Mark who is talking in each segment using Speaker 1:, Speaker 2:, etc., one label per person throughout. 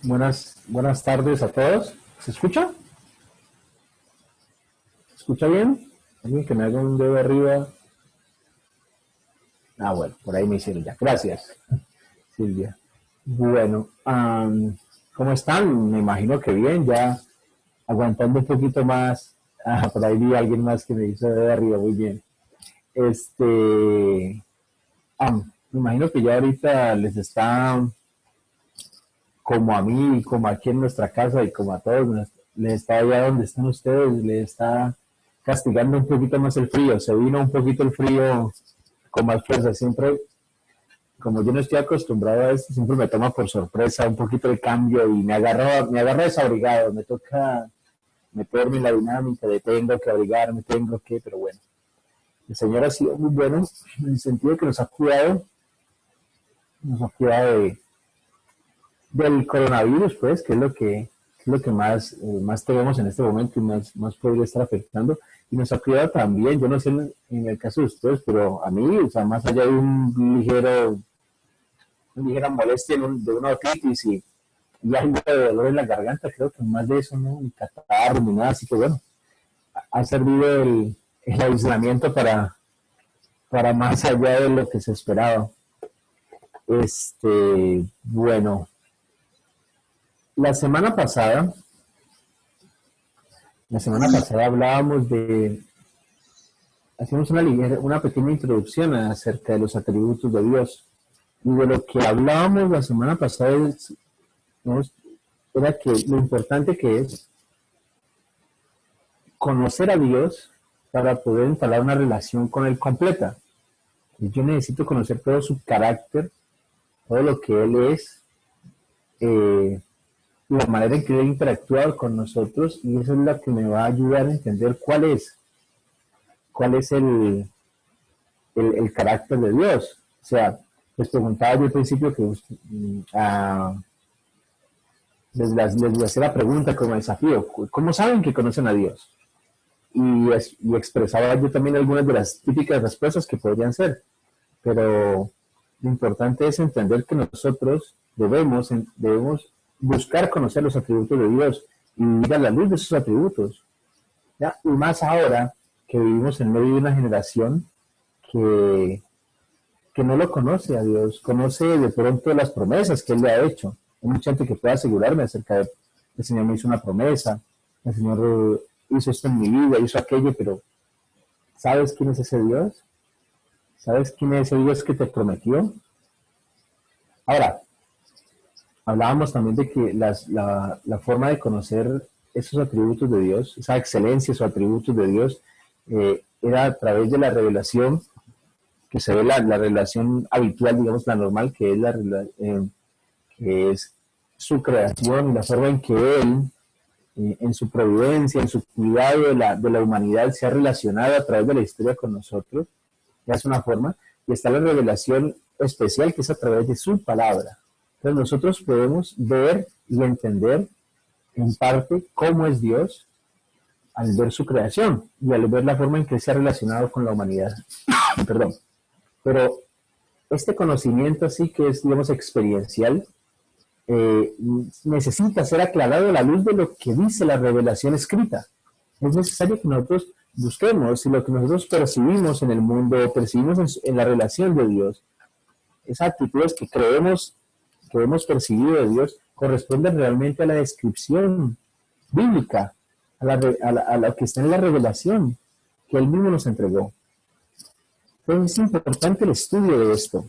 Speaker 1: Buenas tardes a todos. ¿Se escucha? ¿Se escucha bien? Alguien que me haga un dedo arriba. Ah, bueno, por ahí me hicieron ya. Gracias, Silvia. Bueno, ¿cómo están? Me imagino que bien, ya aguantando un poquito más. Por ahí vi a alguien más que me hizo dedo arriba, muy bien. Este, Me imagino que ya ahorita les está, como a mí, como aquí en nuestra casa y como a todos, les está allá donde están ustedes, les está castigando un poquito más el frío. Se vino un poquito el frío con más fuerza. Siempre, como yo no estoy acostumbrado a esto, siempre me toma por sorpresa un poquito el cambio y me agarra desabrigado. Me toca meterme en la dinámica de tengo que abrigarme, pero bueno. El Señor ha sido muy bueno en el sentido de que nos ha cuidado del coronavirus, pues, que es lo que más tenemos en este momento y más podría estar afectando. Y nos ha cuidado también, yo no sé en el caso de ustedes, pero a mí, o sea, más allá de una ligera molestia de una otitis y algo de dolor en la garganta, creo que más de eso, no, ni catarro, ni nada, así que bueno, ha servido el aislamiento para más allá de lo que se esperaba. Bueno, la semana pasada, hablábamos hacíamos una pequeña introducción acerca de los atributos de Dios. Y de lo que hablábamos la semana pasada ¿no? Era que lo importante que es conocer a Dios para poder entablar una relación con Él completa. Y yo necesito conocer todo su carácter, todo lo que Él es, la manera en que Él interactúa con nosotros, y eso es lo que me va a ayudar a entender cuál es el carácter de Dios. O sea, les preguntaba yo al principio que les hacía la pregunta como desafío, ¿cómo saben que conocen a Dios? Y expresaba yo también algunas de las típicas respuestas que podrían ser, pero lo importante es entender que nosotros debemos buscar conocer los atributos de Dios y ir a la luz de esos atributos. ¿Ya? Y más ahora que vivimos en medio de una generación que, que no lo conoce a Dios, conoce de pronto las promesas que Él le ha hecho. Hay mucha gente que puede asegurarme acerca de el Señor me hizo una promesa, el Señor hizo esto en mi vida, hizo aquello, pero ¿sabes quién es ese Dios? ¿Sabes quién es ese Dios que te prometió? Ahora, hablábamos también de que la forma de conocer esos atributos de Dios, esa excelencia, esos atributos de Dios, era a través de la revelación, que se ve la relación habitual, digamos, la normal, que es su creación y la forma en que Él, en su providencia, en su cuidado de la humanidad, se ha relacionado a través de la historia con nosotros. Ya es una forma. Y está la revelación especial, que es a través de su palabra. Entonces nosotros podemos ver y entender en parte cómo es Dios al ver su creación y al ver la forma en que se ha relacionado con la humanidad. Perdón. Pero este conocimiento así que es, digamos, experiencial, necesita ser aclarado a la luz de lo que dice la revelación escrita. Es necesario que nosotros busquemos si lo que nosotros percibimos en el mundo, percibimos en la relación de Dios, esas actitudes que hemos percibido de Dios, corresponden realmente a la descripción bíblica, a lo que está en la revelación que Él mismo nos entregó. Entonces es importante el estudio de esto.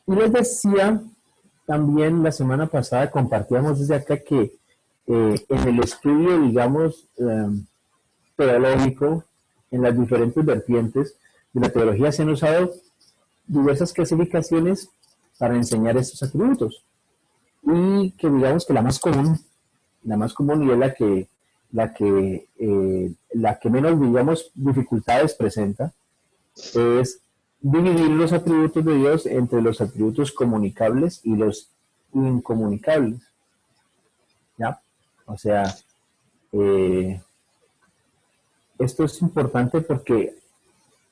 Speaker 1: Y les decía, también la semana pasada compartíamos desde acá que en el estudio, digamos, teológico, en las diferentes vertientes de la teología se han usado diversas clasificaciones para enseñar estos atributos. Y que digamos que la más común y es la que menos, digamos, dificultades presenta, es dividir los atributos de Dios entre los atributos comunicables y los incomunicables. ¿Ya? O sea, esto es importante porque,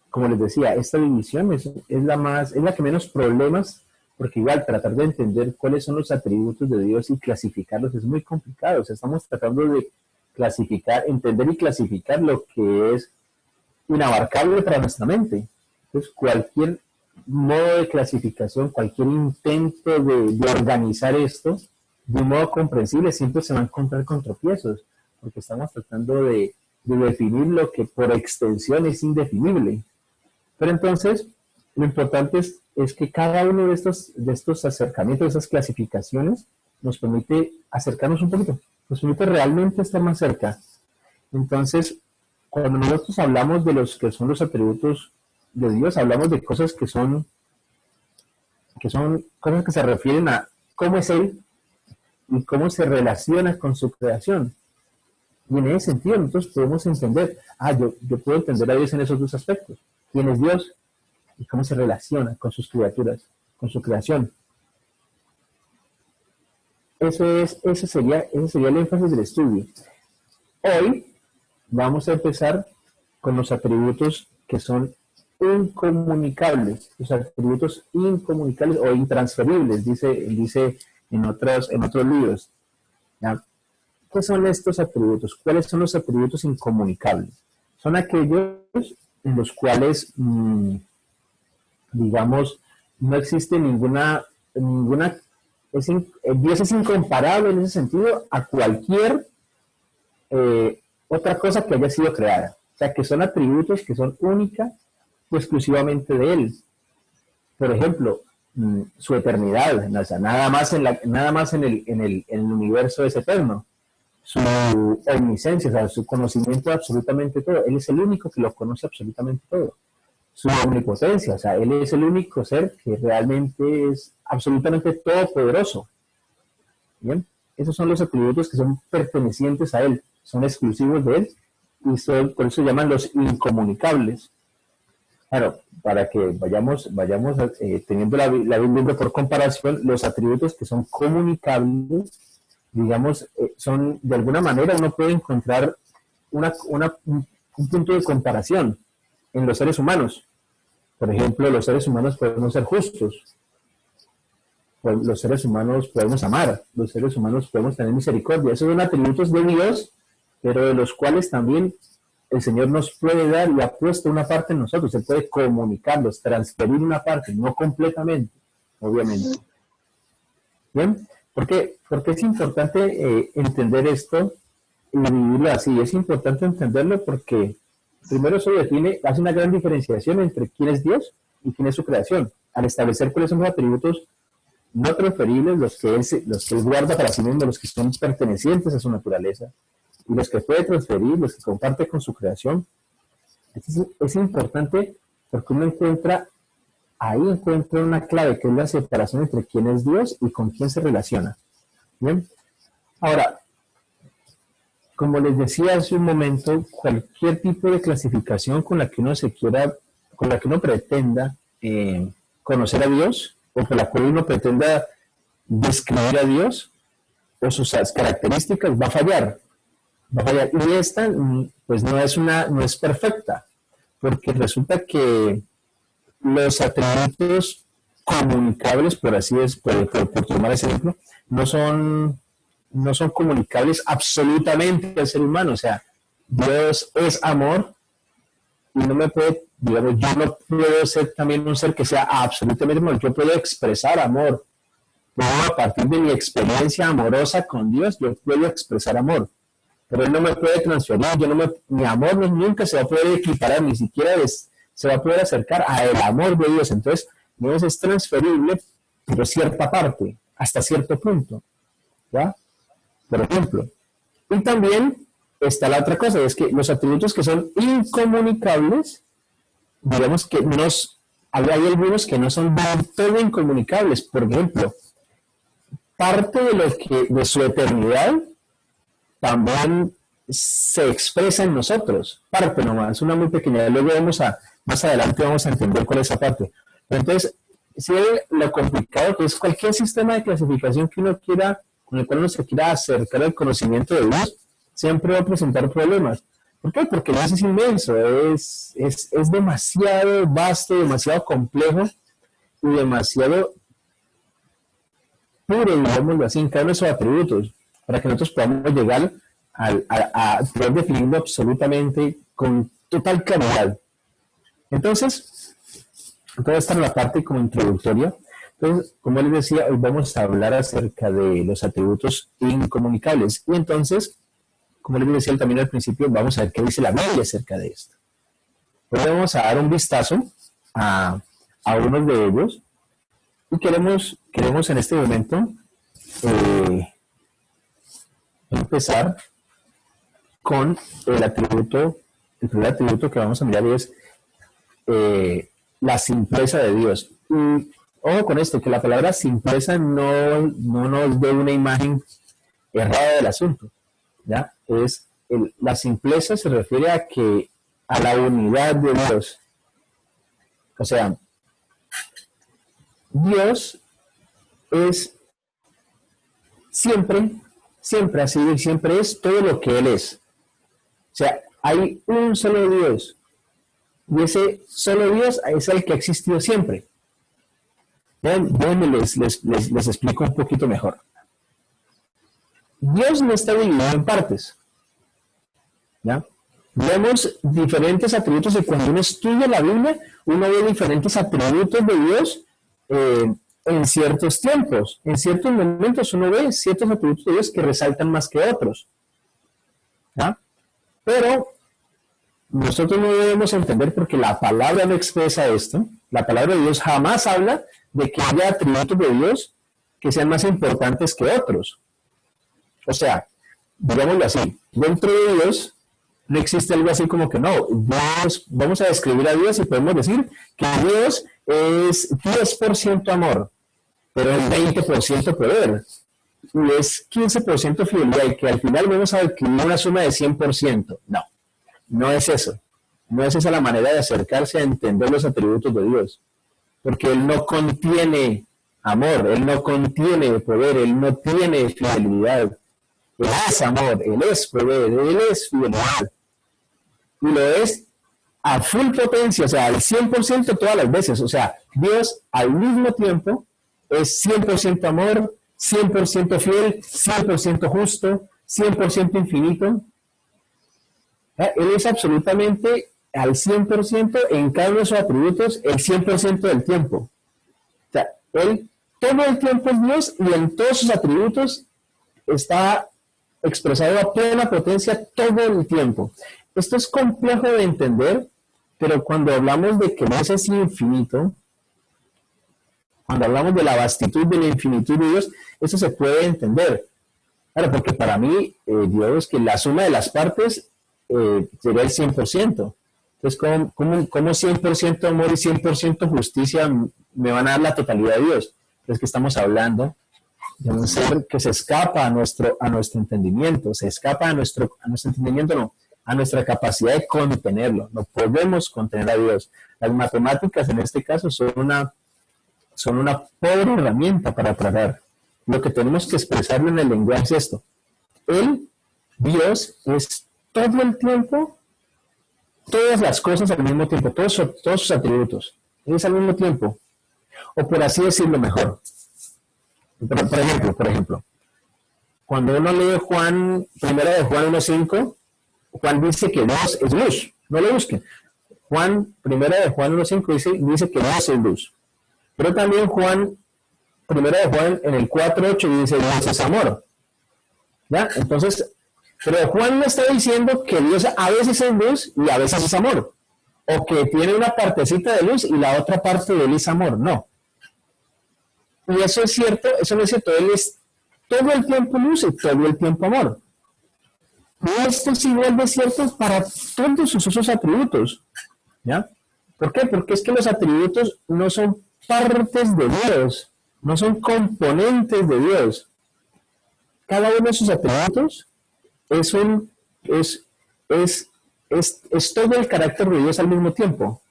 Speaker 1: como les decía, esta división es la que menos problemas porque igual tratar de entender cuáles son los atributos de Dios y clasificarlos es muy complicado. O sea, estamos tratando de clasificar, entender y clasificar lo que es inabarcable para nuestra mente. Entonces, cualquier modo de clasificación, cualquier intento de organizar esto de un modo comprensible siempre se va a encontrar con tropiezos, porque estamos tratando de definir lo que por extensión es indefinible. Pero entonces, lo importante es que cada uno de estos acercamientos, de esas clasificaciones, nos permite acercarnos un poquito, nos permite realmente estar más cerca. Entonces, cuando nosotros hablamos de los que son los atributos de Dios, hablamos de cosas que son cosas que se refieren a cómo es Él y cómo se relaciona con su creación. Y en ese sentido nosotros podemos entender, yo puedo entender a Dios en esos dos aspectos. ¿Quién es Dios? Y cómo se relaciona con sus criaturas, con su creación. Ese sería el énfasis del estudio. Hoy vamos a empezar con los atributos que son incomunicables, los atributos incomunicables o intransferibles, dice en otros libros. ¿Ya? ¿Qué son estos atributos? ¿Cuáles son los atributos incomunicables? Son aquellos en los cuales, digamos, no existe Dios es incomparable en ese sentido a cualquier otra cosa que haya sido creada. O sea, que son atributos que son únicas y exclusivamente de Él. Por ejemplo, su eternidad, o sea, nada más en el universo es eterno. Su omnisciencia, o sea, su conocimiento de absolutamente todo. Él es el único que lo conoce absolutamente todo. Su omnipotencia, o sea, Él es el único ser que realmente es absolutamente todopoderoso. ¿Bien? Esos son los atributos que son pertenecientes a Él, son exclusivos de Él, y por eso se llaman los incomunicables. Claro, para que vayamos teniendo la Biblia por comparación, los atributos que son comunicables, digamos, son, de alguna manera uno puede encontrar un punto de comparación en los seres humanos. Por ejemplo, los seres humanos podemos ser justos, los seres humanos podemos amar, los seres humanos podemos tener misericordia. Esos son atributos de Dios, pero de los cuales también el Señor nos puede dar y ha puesto una parte en nosotros. Se puede comunicarlos, transferir una parte, no completamente, obviamente. ¿Bien? ¿Por qué es importante entender esto y vivirlo así? Es importante entenderlo porque primero eso hace una gran diferenciación entre quién es Dios y quién es su creación. Al establecer cuáles son los atributos no transferibles, los que Él guarda para sí mismo, los que son pertenecientes a su naturaleza, y los que puede transferir, los que comparte con su creación. Es importante porque uno encuentra una clave, que es la separación entre quién es Dios y con quién se relaciona. ¿Bien? Ahora, como les decía hace un momento, cualquier tipo de clasificación con la que uno pretenda conocer a Dios, o por la cual uno pretenda describir a Dios, o sus características, va a fallar. Y esta, pues no es perfecta, porque resulta que los atributos comunicables, por así es, por tomar ese ejemplo, no son comunicables absolutamente al ser humano. O sea, Dios es amor y no me puede, digamos, yo no puedo ser también un ser que sea absolutamente amor. Yo puedo expresar amor. A partir de mi experiencia amorosa con Dios, yo puedo expresar amor. Pero Él no me puede transferir, mi amor nunca se va a poder equiparar, ni siquiera se va a poder acercar al amor de Dios. Entonces, Dios es transferible, pero cierta parte, hasta cierto punto. ¿Ya? Por ejemplo. Y también está la otra cosa, es que los atributos que son incomunicables, digamos que hay algunos que no son del todo incomunicables. Por ejemplo, parte de su eternidad también se expresa en nosotros, parte nomás, una muy pequeña. Luego más adelante vamos a entender cuál es esa parte. Pero entonces, si lo complicado que es cualquier sistema de clasificación que uno quiera, con el cual uno se quiera acercar al conocimiento de Dios, siempre va a presentar problemas. ¿Por qué? Porque Dios es inmenso, es demasiado vasto, demasiado complejo y demasiado puro, digámoslo así, en cada uno de esos atributos, para que nosotros podamos llegar a poder definirlo absolutamente con total claridad. Entonces, toda esta es la parte como introductoria. Entonces, como les decía, hoy vamos a hablar acerca de los atributos incomunicables. Y entonces, como les decía también al principio, vamos a ver qué dice la Biblia acerca de esto. Hoy vamos a dar un vistazo a uno de ellos y queremos en este momento empezar con el primer atributo que vamos a mirar es la simpleza de Dios. Y ojo con esto, que la palabra simpleza no nos dé una imagen errada del asunto, ¿ya? La simpleza se refiere a la unidad de Dios. O sea, Dios es siempre ha sido y siempre es todo lo que Él es. O sea, hay un solo Dios. Y ese solo Dios es el que ha existido siempre. Déjenme les explico un poquito mejor. Dios no está dividido en partes, ¿ya? Vemos diferentes atributos y cuando uno estudia la Biblia, uno ve diferentes atributos de Dios en ciertos tiempos. En ciertos momentos uno ve ciertos atributos de Dios que resaltan más que otros, ¿ya? Pero nosotros no debemos entender porque la palabra no expresa esto. La palabra de Dios jamás habla de que haya atributos de Dios que sean más importantes que otros. O sea, digámoslo así, dentro de Dios no existe algo así como que no, vamos a describir a Dios y podemos decir que Dios es 10% amor, pero es 20% poder, y es 15% fidelidad, y que al final vamos a adquirir una suma de 100%. No, no es eso. No es esa la manera de acercarse a entender los atributos de Dios, porque Él no contiene amor, Él no contiene poder, Él no tiene fidelidad. Él es amor, Él es poder, Él es fidelidad. Y lo es a full potencia, o sea, al 100% todas las veces. O sea, Dios al mismo tiempo es 100% amor, 100% fiel, 100% justo, 100% infinito. Él es absolutamente al 100% en cada uno de sus atributos el 100% del tiempo. O sea, Él todo el tiempo es Dios y en todos sus atributos está expresado a plena potencia todo el tiempo. Esto es complejo de entender, pero cuando hablamos de que Dios es infinito, cuando hablamos de la vastitud, de la infinitud de Dios, eso se puede entender. Claro, porque para mí, Dios, que la suma de las partes sería el 100%. Entonces, ¿cómo 100% amor y 100% justicia me van a dar la totalidad de Dios? Es que estamos hablando de un ser que se escapa a nuestro entendimiento, se escapa a nuestro entendimiento, no, a nuestra capacidad de contenerlo. No podemos contener a Dios. Las matemáticas en este caso son una pobre herramienta para tratar. Lo que tenemos que expresarlo en el lenguaje es esto. Dios, es todo el tiempo, todas las cosas al mismo tiempo, todos sus atributos. Es al mismo tiempo. O por así decirlo mejor. Por ejemplo, cuando uno lee primera de Juan 1.5, Juan dice que Dios es luz. No lo busquen. Primera de Juan 1.5 dice que Dios es luz. Pero también primera de Juan en el 4.8 dice Dios es amor. ¿Ya? Entonces, pero Juan no está diciendo que Dios a veces es luz y a veces es amor. O que tiene una partecita de luz y la otra parte de él es amor. No. Y eso es cierto, eso no es cierto. Él es todo el tiempo luz y todo el tiempo amor. Y esto es igual de cierto para todos sus atributos. ¿Ya? ¿Por qué? Porque es que los atributos no son partes de Dios, no son componentes de Dios. Cada uno de sus atributos es todo el carácter de Dios al mismo tiempo.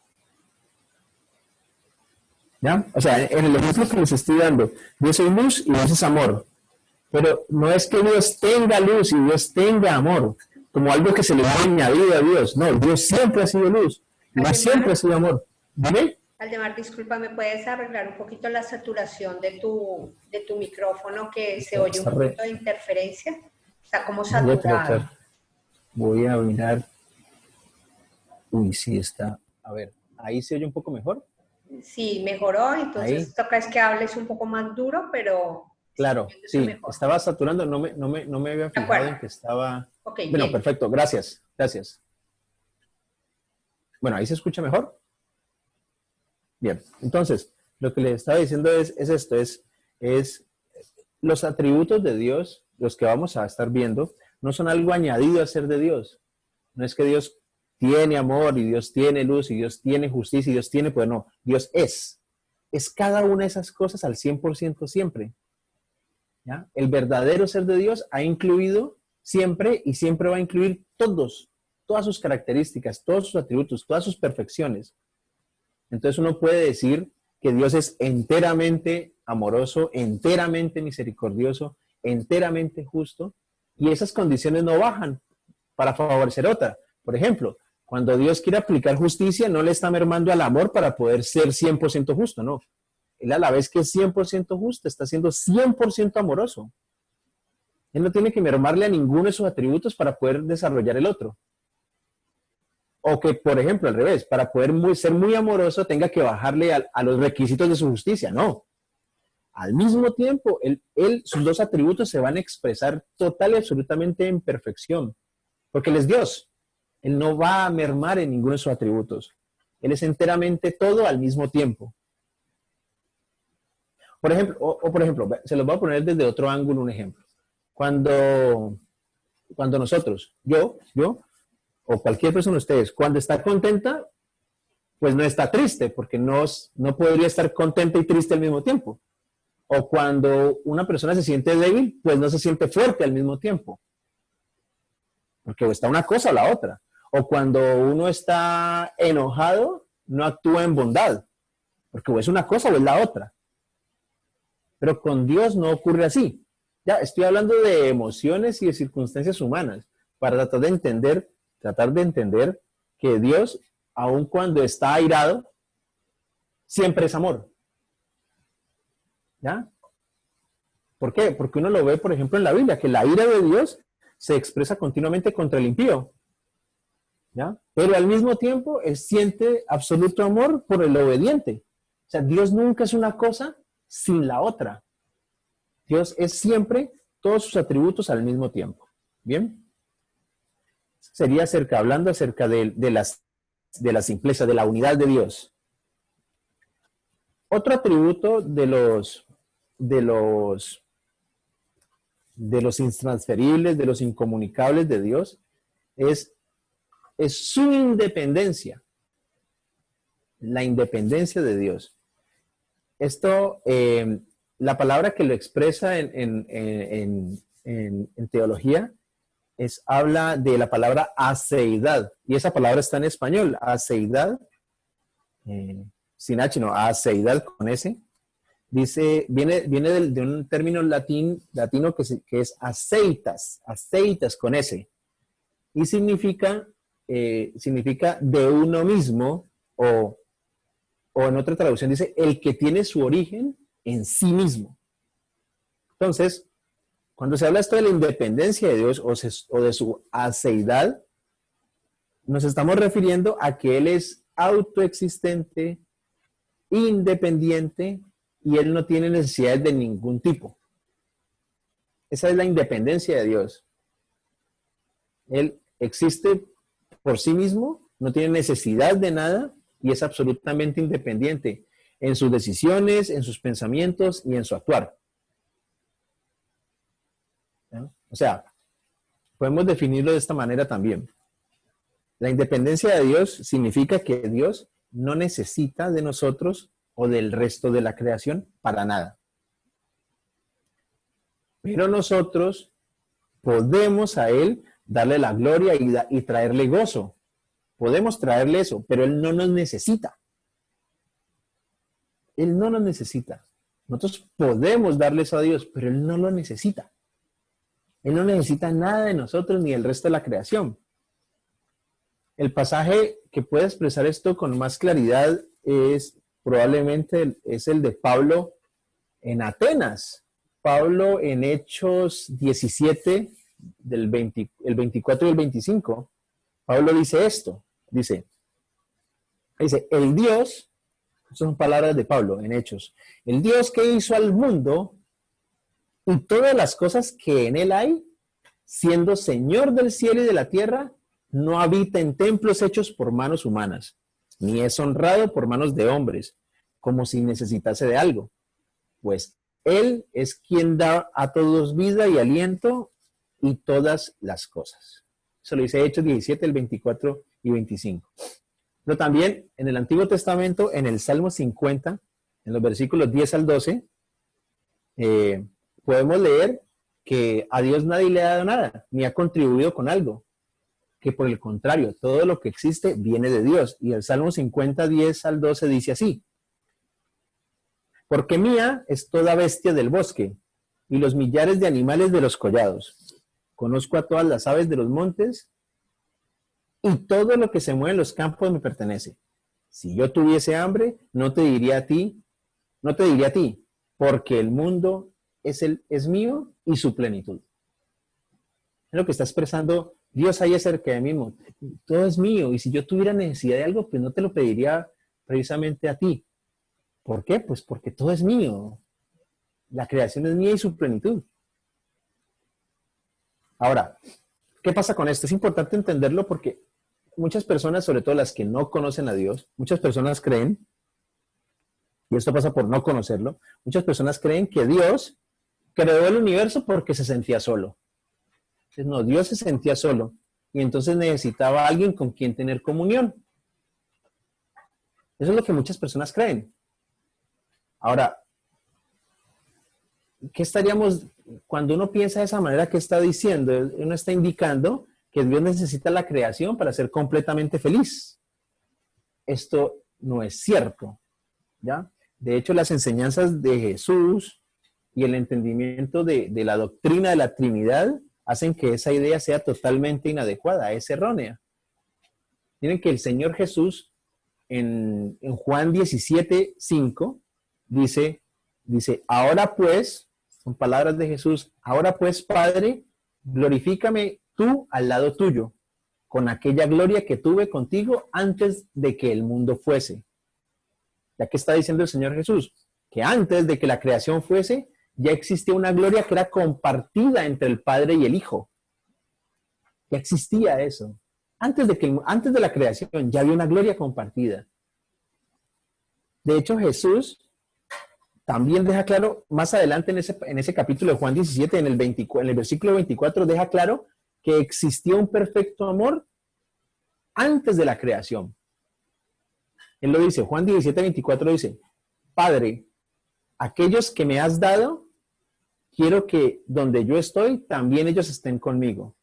Speaker 1: ¿Ya? O sea, en el ejemplo que les estoy dando, Dios es luz y Dios es amor. Pero no es que Dios tenga luz y Dios tenga amor, como algo que se le va añadido a Dios. No, Dios siempre ha sido luz, Dios siempre ha sido amor. ¿Vale?
Speaker 2: Aldemar, disculpa, ¿me puedes arreglar un poquito la saturación de tu micrófono que se oye un
Speaker 1: Está re...
Speaker 2: poquito de interferencia? Está como
Speaker 1: Voy a tratar.
Speaker 2: saturado.
Speaker 1: Voy a mirar. Uy, sí está. A ver, ahí se oye un poco mejor.
Speaker 2: Sí, mejoró,
Speaker 1: Ahí.
Speaker 2: entonces toca es que hables un poco más duro, pero sí,
Speaker 1: Claro,
Speaker 2: oyéndose
Speaker 1: sí,
Speaker 2: mejor.
Speaker 1: estaba saturando, no me había
Speaker 2: De
Speaker 1: fijado
Speaker 2: acuerdo.
Speaker 1: en que estaba...
Speaker 2: Ok,
Speaker 1: Bueno,
Speaker 2: bien.
Speaker 1: perfecto, gracias, gracias. Bueno, ahí se escucha mejor. Bien, entonces, lo que les estaba diciendo es esto, es los atributos de Dios, los que vamos a estar viendo, no son algo añadido a ser de Dios. No es que Dios tiene amor y Dios tiene luz y Dios tiene justicia y Dios tiene poder, no, Dios es. Es cada una de esas cosas al 100% siempre. ¿Ya? El verdadero ser de Dios ha incluido siempre y siempre va a incluir todas sus características, todos sus atributos, todas sus perfecciones. Entonces uno puede decir que Dios es enteramente amoroso, enteramente misericordioso, enteramente justo, y esas condiciones no bajan para favorecer otra. Por ejemplo, cuando Dios quiere aplicar justicia, no le está mermando al amor para poder ser 100% justo, no. Él a la vez que es 100% justo, está siendo 100% amoroso. Él no tiene que mermarle a ninguno de sus atributos para poder desarrollar el otro. O que, por ejemplo, al revés, para poder ser muy amoroso tenga que bajarle a los requisitos de su justicia. No. Al mismo tiempo, sus dos atributos se van a expresar total y absolutamente en perfección. Porque Él es Dios. Él no va a mermar en ninguno de sus atributos. Él es enteramente todo al mismo tiempo. Por ejemplo, por ejemplo, se los voy a poner desde otro ángulo un ejemplo. Cuando nosotros, yo, o cualquier persona de ustedes, cuando está contenta, pues no está triste, porque no podría estar contenta y triste al mismo tiempo. O cuando una persona se siente débil, pues no se siente fuerte al mismo tiempo. Porque o está una cosa o la otra. O cuando uno está enojado, no actúa en bondad. Porque o es una cosa o es la otra. Pero con Dios no ocurre así. Ya estoy hablando de emociones y de circunstancias humanas para tratar de entender que Dios, aun cuando está airado, siempre es amor. ¿Ya? ¿Por qué? Porque uno lo ve, por ejemplo, en la Biblia, que la ira de Dios se expresa continuamente contra el impío. ¿Ya? Pero al mismo tiempo, él siente absoluto amor por el obediente. O sea, Dios nunca es una cosa sin la otra. Dios es siempre todos sus atributos al mismo tiempo. ¿Bien? Sería hablando acerca de la simpleza, de la unidad de Dios. Otro atributo de los intransferibles, de los incomunicables de Dios, es su independencia. La independencia de Dios. Esto, la palabra que lo expresa en teología habla de la palabra aceidad. Y esa palabra está en español, aceidad, sin H, no, aceidad con S. Viene de un término latino que es aceitas con S. Y significa de uno mismo, o en otra traducción dice, el que tiene su origen en sí mismo. Entonces, cuando se habla esto de la independencia de Dios o de su aceidad, nos estamos refiriendo a que Él es autoexistente, independiente, y Él no tiene necesidades de ningún tipo. Esa es la independencia de Dios. Él existe por sí mismo, no tiene necesidad de nada y es absolutamente independiente en sus decisiones, en sus pensamientos y en su actuar. ¿No? O sea, podemos definirlo de esta manera también. La independencia de Dios significa que Dios no necesita de nosotros o del resto de la creación para nada. Pero nosotros podemos a Él darle la gloria y traerle gozo. Podemos traerle eso, pero Él no nos necesita. Él no nos necesita. Nosotros podemos darle eso a Dios, pero Él no lo necesita. Él no necesita nada de nosotros ni del resto de la creación. El pasaje que puede expresar esto con más claridad es probablemente es el de Pablo en Atenas. Pablo en Hechos 17, el 24 y el 25, Pablo dice esto, dice, el Dios, son palabras de Pablo en Hechos, el Dios que hizo al mundo y todas las cosas que en él hay, siendo Señor del cielo y de la tierra, no habita en templos hechos por manos humanas, ni es honrado por manos de hombres, como si necesitase de algo, pues Él es quien da a todos vida y aliento y todas las cosas. Eso lo dice Hechos 17, el 24 y 25. Pero también en el Antiguo Testamento, en el Salmo 50, en los versículos 10 al 12, podemos leer que a Dios nadie le ha dado nada, ni ha contribuido con algo. Que por el contrario, todo lo que existe viene de Dios. Y el Salmo 50, 10 al 12 dice así: porque mía es toda bestia del bosque, y los millares de animales de los collados. Conozco a todas las aves de los montes, y todo lo que se mueve en los campos me pertenece. Si yo tuviese hambre, no te diría a ti, porque el mundo es mío y su plenitud. Es lo que está expresando Dios ahí acerca de mí mismo. Todo es mío, y si yo tuviera necesidad de algo, pues no te lo pediría precisamente a ti. ¿Por qué? Pues porque todo es mío. La creación es mía y su plenitud. Ahora, ¿qué pasa con esto? Es importante entenderlo porque muchas personas, sobre todo las que no conocen a Dios, muchas personas creen, y esto pasa por no conocerlo, muchas personas creen que Dios creó el universo porque se sentía solo. Entonces, no, Dios se sentía solo y entonces necesitaba a alguien con quien tener comunión. Eso es lo que muchas personas creen. Ahora, ¿qué estaríamos, cuando uno piensa de esa manera, qué está diciendo? Uno está indicando que Dios necesita la creación para ser completamente feliz. Esto no es cierto, ¿ya? De hecho, las enseñanzas de Jesús y el entendimiento de la doctrina de la Trinidad hacen que esa idea sea totalmente inadecuada, es errónea. Miren que el Señor Jesús en Juan 17, 5, dice, ahora pues, son palabras de Jesús, ahora pues, Padre, glorifícame tú al lado tuyo, con aquella gloria que tuve contigo antes de que el mundo fuese. Ya que está diciendo el Señor Jesús, que antes de que la creación fuese, ya existía una gloria que era compartida entre el Padre y el Hijo. Ya existía eso. Antes de la creación ya había una gloria compartida. De hecho, Jesús también deja claro, más adelante en ese capítulo de Juan 17, en el versículo 24, deja claro que existía un perfecto amor antes de la creación. Él lo dice, Juan 17, 24 dice, Padre, aquellos que me has dado, quiero que donde yo estoy, también ellos estén conmigo,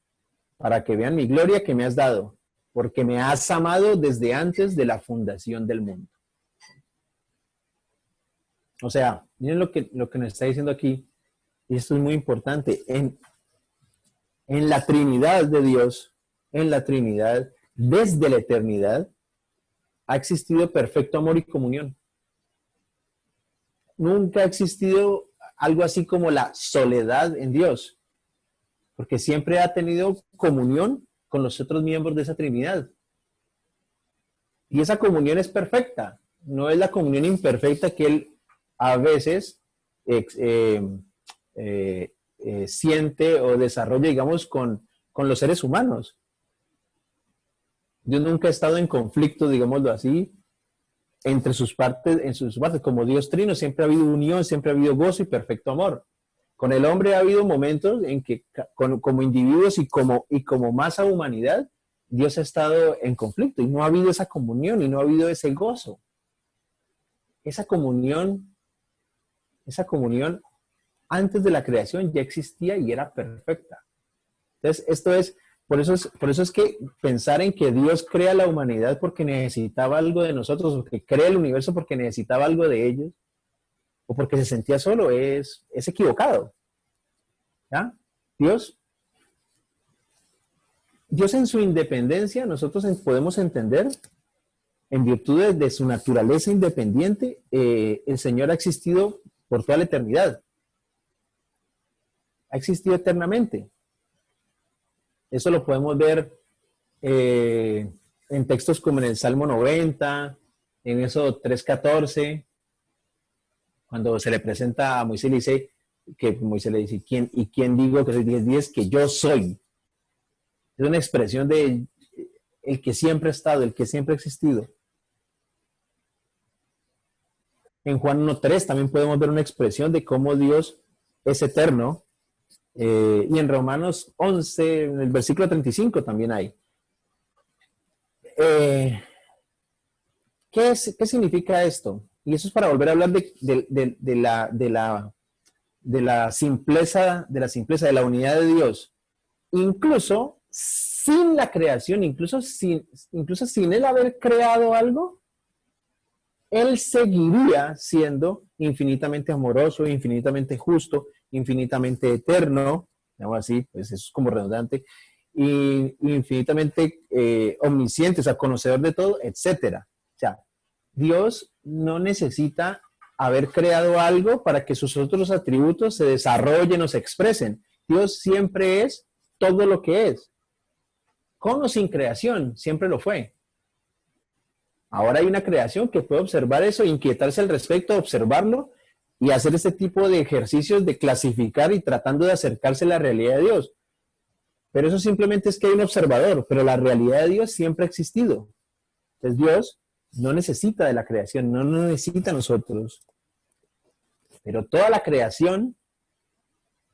Speaker 1: para que vean mi gloria que me has dado, porque me has amado desde antes de la fundación del mundo. O sea, miren lo que nos está diciendo aquí, y esto es muy importante, en la Trinidad de Dios, en la Trinidad, desde la eternidad, ha existido perfecto amor y comunión. Nunca ha existido algo así como la soledad en Dios, porque siempre ha tenido comunión con los otros miembros de esa Trinidad. Y esa comunión es perfecta, no es la comunión imperfecta que Él a veces siente o desarrolla, digamos, con los seres humanos. Dios nunca ha estado en conflicto, digámoslo así, entre sus partes, como Dios trino, siempre ha habido unión, siempre ha habido gozo y perfecto amor. Con el hombre ha habido momentos en que, como individuos y como masa humanidad, Dios ha estado en conflicto y no ha habido esa comunión y no ha habido ese gozo. Esa comunión antes de la creación ya existía y era perfecta. Entonces, por eso es que pensar en que Dios crea la humanidad porque necesitaba algo de nosotros, o que crea el universo porque necesitaba algo de ellos, o porque se sentía solo, es equivocado. ¿Ya? Dios en su independencia, nosotros podemos entender en virtud de su naturaleza independiente, el Señor ha existido por toda la eternidad. Ha existido eternamente. Eso lo podemos ver en textos como en el Salmo 90, en Éxodo 3:14, cuando se le presenta a Moisés, le dice que Moisés le dice, ¿quién digo que soy? 10:10, que yo soy. Es una expresión de el que siempre ha estado, el que siempre ha existido. En Juan 1:3 también podemos ver una expresión de cómo Dios es eterno. Y en Romanos 11, en el versículo 35 también hay. ¿Qué significa esto? Y eso es para volver a hablar de la simpleza, de la unidad de Dios. Incluso sin la creación, incluso sin Él haber creado algo, Él seguiría siendo infinitamente amoroso, infinitamente justo, infinitamente eterno, algo así, pues eso es como redundante, y infinitamente omnisciente, o sea, conocedor de todo, etcétera. O sea, Dios no necesita haber creado algo para que sus otros atributos se desarrollen o se expresen. Dios siempre es todo lo que es. Con o sin creación, siempre lo fue. Ahora hay una creación que puede observar eso, inquietarse al respecto, observarlo y hacer este tipo de ejercicios de clasificar y tratando de acercarse a la realidad de Dios. Pero eso simplemente es que hay un observador, pero la realidad de Dios siempre ha existido. Entonces Dios no necesita de la creación, no necesita a nosotros. Pero toda la creación,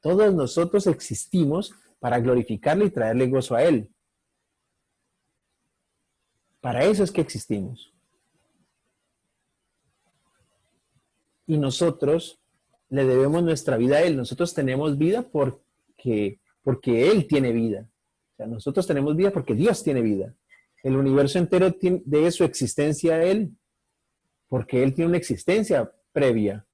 Speaker 1: todos nosotros existimos para glorificarle y traerle gozo a Él. Para eso es que existimos. Y nosotros le debemos nuestra vida a Él. Nosotros tenemos vida porque Él tiene vida. O sea, nosotros tenemos vida porque Dios tiene vida. El universo entero debe su existencia a Él, porque Él tiene una existencia previa.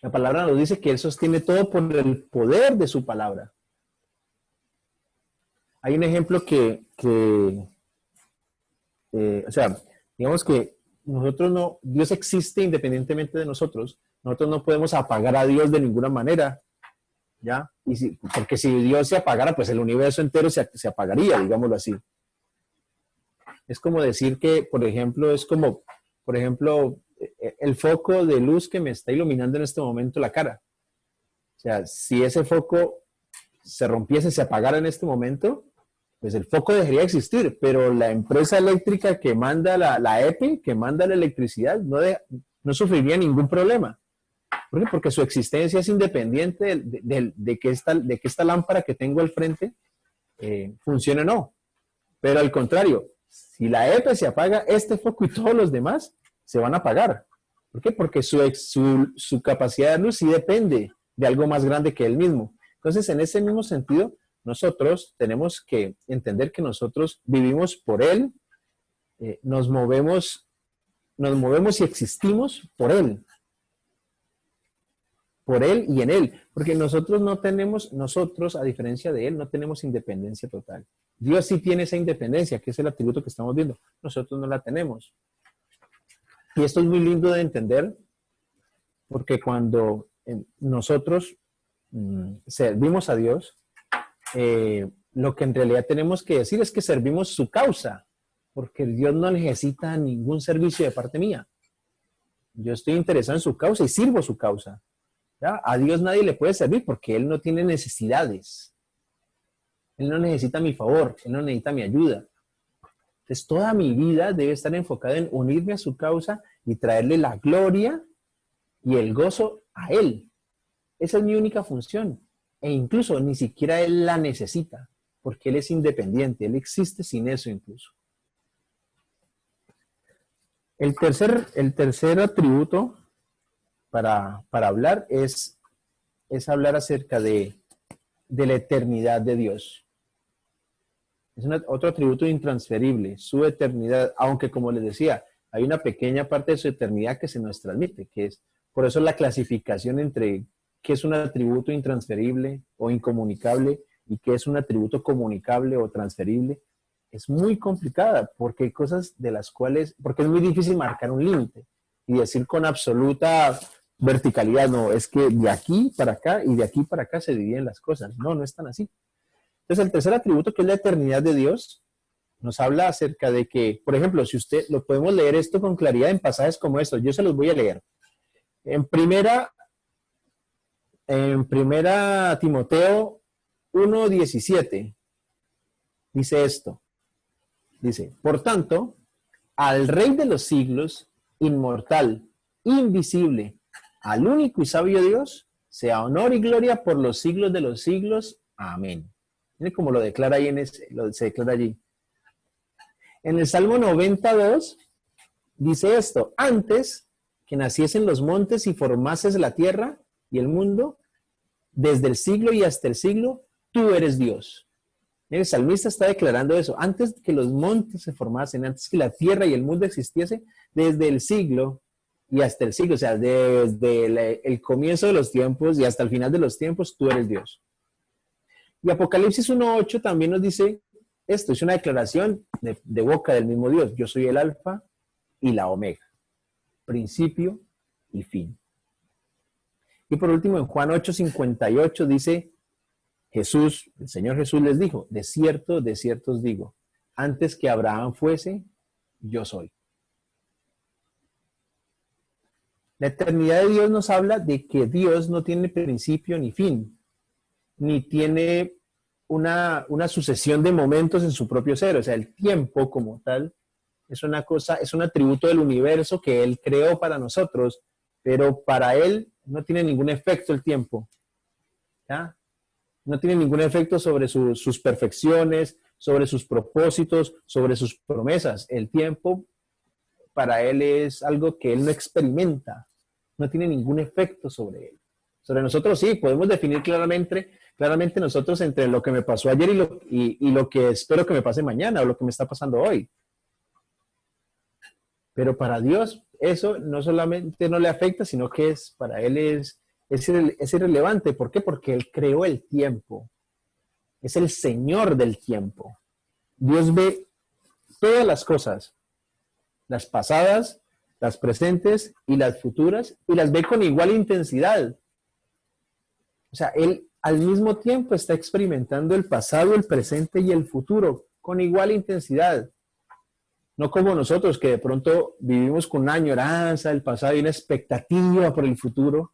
Speaker 1: La palabra nos dice que Él sostiene todo por el poder de su palabra. Hay un ejemplo o sea, digamos que Dios existe independientemente de nosotros. Nosotros no podemos apagar a Dios de ninguna manera, ¿ya? Porque si Dios se apagara, pues el universo entero se apagaría, digámoslo así. Es como decir que, por ejemplo, el foco de luz que me está iluminando en este momento la cara. O sea, si ese foco se rompiese, se apagara en este momento, pues el foco dejaría de existir, pero la empresa eléctrica que manda la EPE, que manda la electricidad, no sufriría ningún problema. ¿Por qué? Porque su existencia es independiente de que esta lámpara que tengo al frente funcione o no. Pero al contrario, si la EPE se apaga, este foco y todos los demás se van a apagar. ¿Por qué? Porque su capacidad de luz sí depende de algo más grande que él mismo. Entonces, en ese mismo sentido, nosotros tenemos que entender que nosotros vivimos por Él, nos movemos y existimos por Él y en Él, porque nosotros, a diferencia de Él, no tenemos independencia total. Dios sí tiene esa independencia, que es el atributo que estamos viendo. Nosotros no la tenemos. Y esto es muy lindo de entender, porque cuando nosotros servimos a Dios, lo que en realidad tenemos que decir es que servimos su causa, porque Dios no necesita ningún servicio de parte mía. Yo estoy interesado en su causa y sirvo su causa. ¿Ya? A Dios nadie le puede servir porque Él no tiene necesidades. Él no necesita mi favor, Él no necesita mi ayuda. Entonces toda mi vida debe estar enfocada en unirme a su causa y traerle la gloria y el gozo a Él. Esa es mi única función. E incluso ni siquiera Él la necesita, porque Él es independiente, Él existe sin eso incluso. El tercer atributo para hablar es hablar acerca de la eternidad de Dios. Es otro atributo intransferible, su eternidad, aunque como les decía, hay una pequeña parte de su eternidad que se nos transmite, que es, por eso la clasificación entre qué es un atributo intransferible o incomunicable y qué es un atributo comunicable o transferible, es muy complicada porque hay cosas de las cuales, porque es muy difícil marcar un límite y decir con absoluta verticalidad, no, es que de aquí para acá y de aquí para acá se dividen las cosas. No, no es tan así. Entonces, el tercer atributo, que es la eternidad de Dios, nos habla acerca de que, por ejemplo, si usted lo podemos leer esto con claridad en pasajes como estos, yo se los voy a leer. En primera Timoteo 1:17 dice esto. Dice, por tanto, al Rey de los siglos, inmortal, invisible, al único y sabio Dios, sea honor y gloria por los siglos de los siglos. Amén. Miren cómo lo declara ahí se declara allí. En el Salmo 92 dice esto, antes que naciesen los montes y formases la tierra y el mundo, desde el siglo y hasta el siglo, tú eres Dios. El salmista está declarando eso. Antes que los montes se formasen, antes que la tierra y el mundo existiese, desde el siglo y hasta el siglo, o sea, desde el comienzo de los tiempos y hasta el final de los tiempos, tú eres Dios. Y Apocalipsis 1:8 también nos dice esto, es una declaración de boca del mismo Dios. Yo soy el alfa y la omega, principio y fin. Y por último, en Juan 8:58 dice, Jesús, el Señor Jesús les dijo, de cierto os digo, antes que Abraham fuese, yo soy. La eternidad de Dios nos habla de que Dios no tiene principio ni fin, ni tiene una sucesión de momentos en su propio ser. O sea, el tiempo como tal es una cosa, es un atributo del universo que Él creó para nosotros, pero para Él no tiene ningún efecto el tiempo. ¿Ya? No tiene ningún efecto sobre sus perfecciones, sobre sus propósitos, sobre sus promesas. El tiempo para Él es algo que Él no experimenta, no tiene ningún efecto sobre Él. Sobre nosotros sí, podemos definir claramente nosotros entre lo que me pasó ayer y lo que espero que me pase mañana o lo que me está pasando hoy. Pero para Dios eso no solamente no le afecta, sino que para Él es irrelevante. ¿Por qué? Porque Él creó el tiempo. Es el Señor del tiempo. Dios ve todas las cosas, las pasadas, las presentes y las futuras, y las ve con igual intensidad. O sea, Él al mismo tiempo está experimentando el pasado, el presente y el futuro con igual intensidad. No como nosotros que de pronto vivimos con una añoranza del pasado y una expectativa por el futuro.